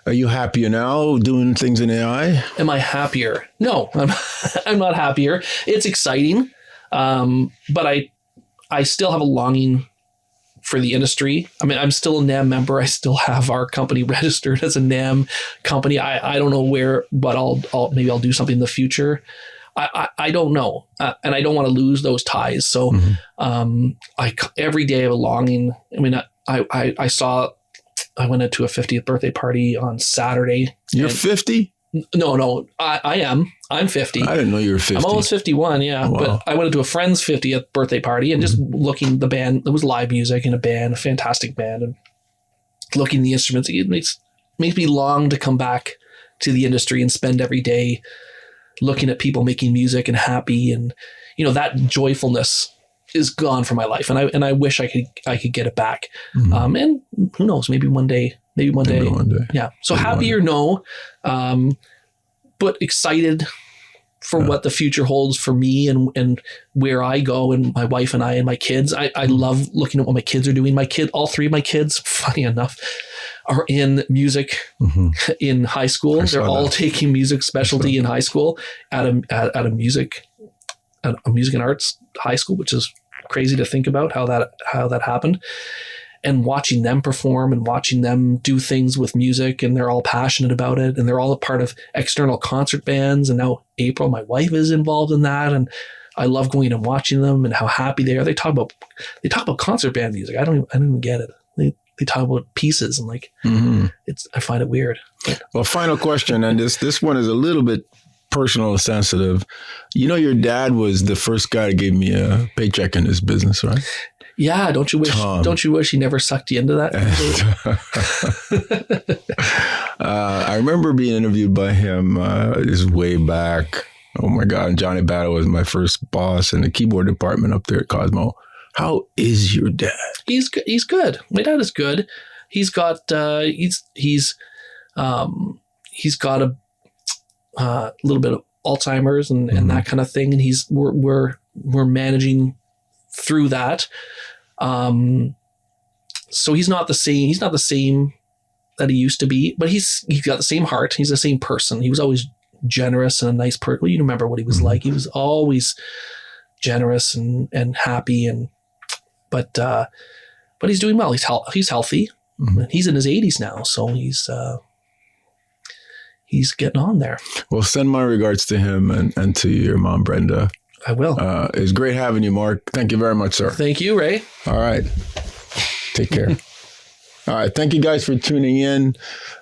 are you happier now doing things in AI? Am I happier? No, I'm not happier. It's exciting, but I still have a longing for the industry. I mean, I'm still a NAM member. I still have our company registered as a NAM company. I don't know where, but maybe I'll do something in the future. I don't know. And I don't want to lose those ties. So every day I have a longing. I mean, I went into a 50th birthday party on Saturday. You're 50? No, I am. I'm 50. I didn't know you were 50. I'm almost 51, yeah. Oh, wow. But I went into a friend's 50th birthday party and just looking the band, it was live music in a band, a fantastic band, and looking at the instruments, it makes me long to come back to the industry and spend every day looking at people making music and happy, and that joyfulness is gone from my life, and I wish I could get it back. And who knows, maybe one day. Yeah. So maybe happy or no, but excited for what the future holds for me and where I go, and my wife and I and my kids. I love looking at what my kids are doing. All three of my kids, funny enough, are in music in high school. They're all taking music specialty in high school at a music and arts high school, which is crazy to think about how that happened. And watching them perform and watching them do things with music, and they're all passionate about it, and they're all a part of external concert bands. And now April, my wife, is involved in that, and I love going and watching them and how happy they are. They talk about concert band music. I don't even get it. They talk about pieces, and I find it weird. Well, final question, and this one is a little bit personal and sensitive. Your dad was the first guy to give me a paycheck in this business, right? Yeah, don't you wish he never sucked you into that? I remember being interviewed by him this way back. Oh my God. And Johnny Battle was my first boss in the keyboard department up there at Cosmo. How is your dad? He's good. My dad is good. He's got he's got a little bit of Alzheimer's and that kind of thing, and we're managing through that. So he's not the same that he used to be, but he's got the same heart. He's the same person. He was always generous and a nice person. Well, you remember what he was like. He was always generous and happy, but he's doing well. He's healthy. He's in his 80s now, so he's getting on there. Well, send my regards to him and to your mom, Brenda. I will. It's great having you, Mark. Thank you very much, sir. Thank you, Ray. All right. Take care. All right. Thank you guys for tuning in.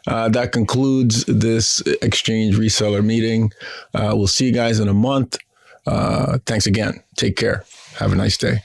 That concludes this XCHANGE Reseller Meeting. We'll see you guys in a month. Thanks again. Take care. Have a nice day.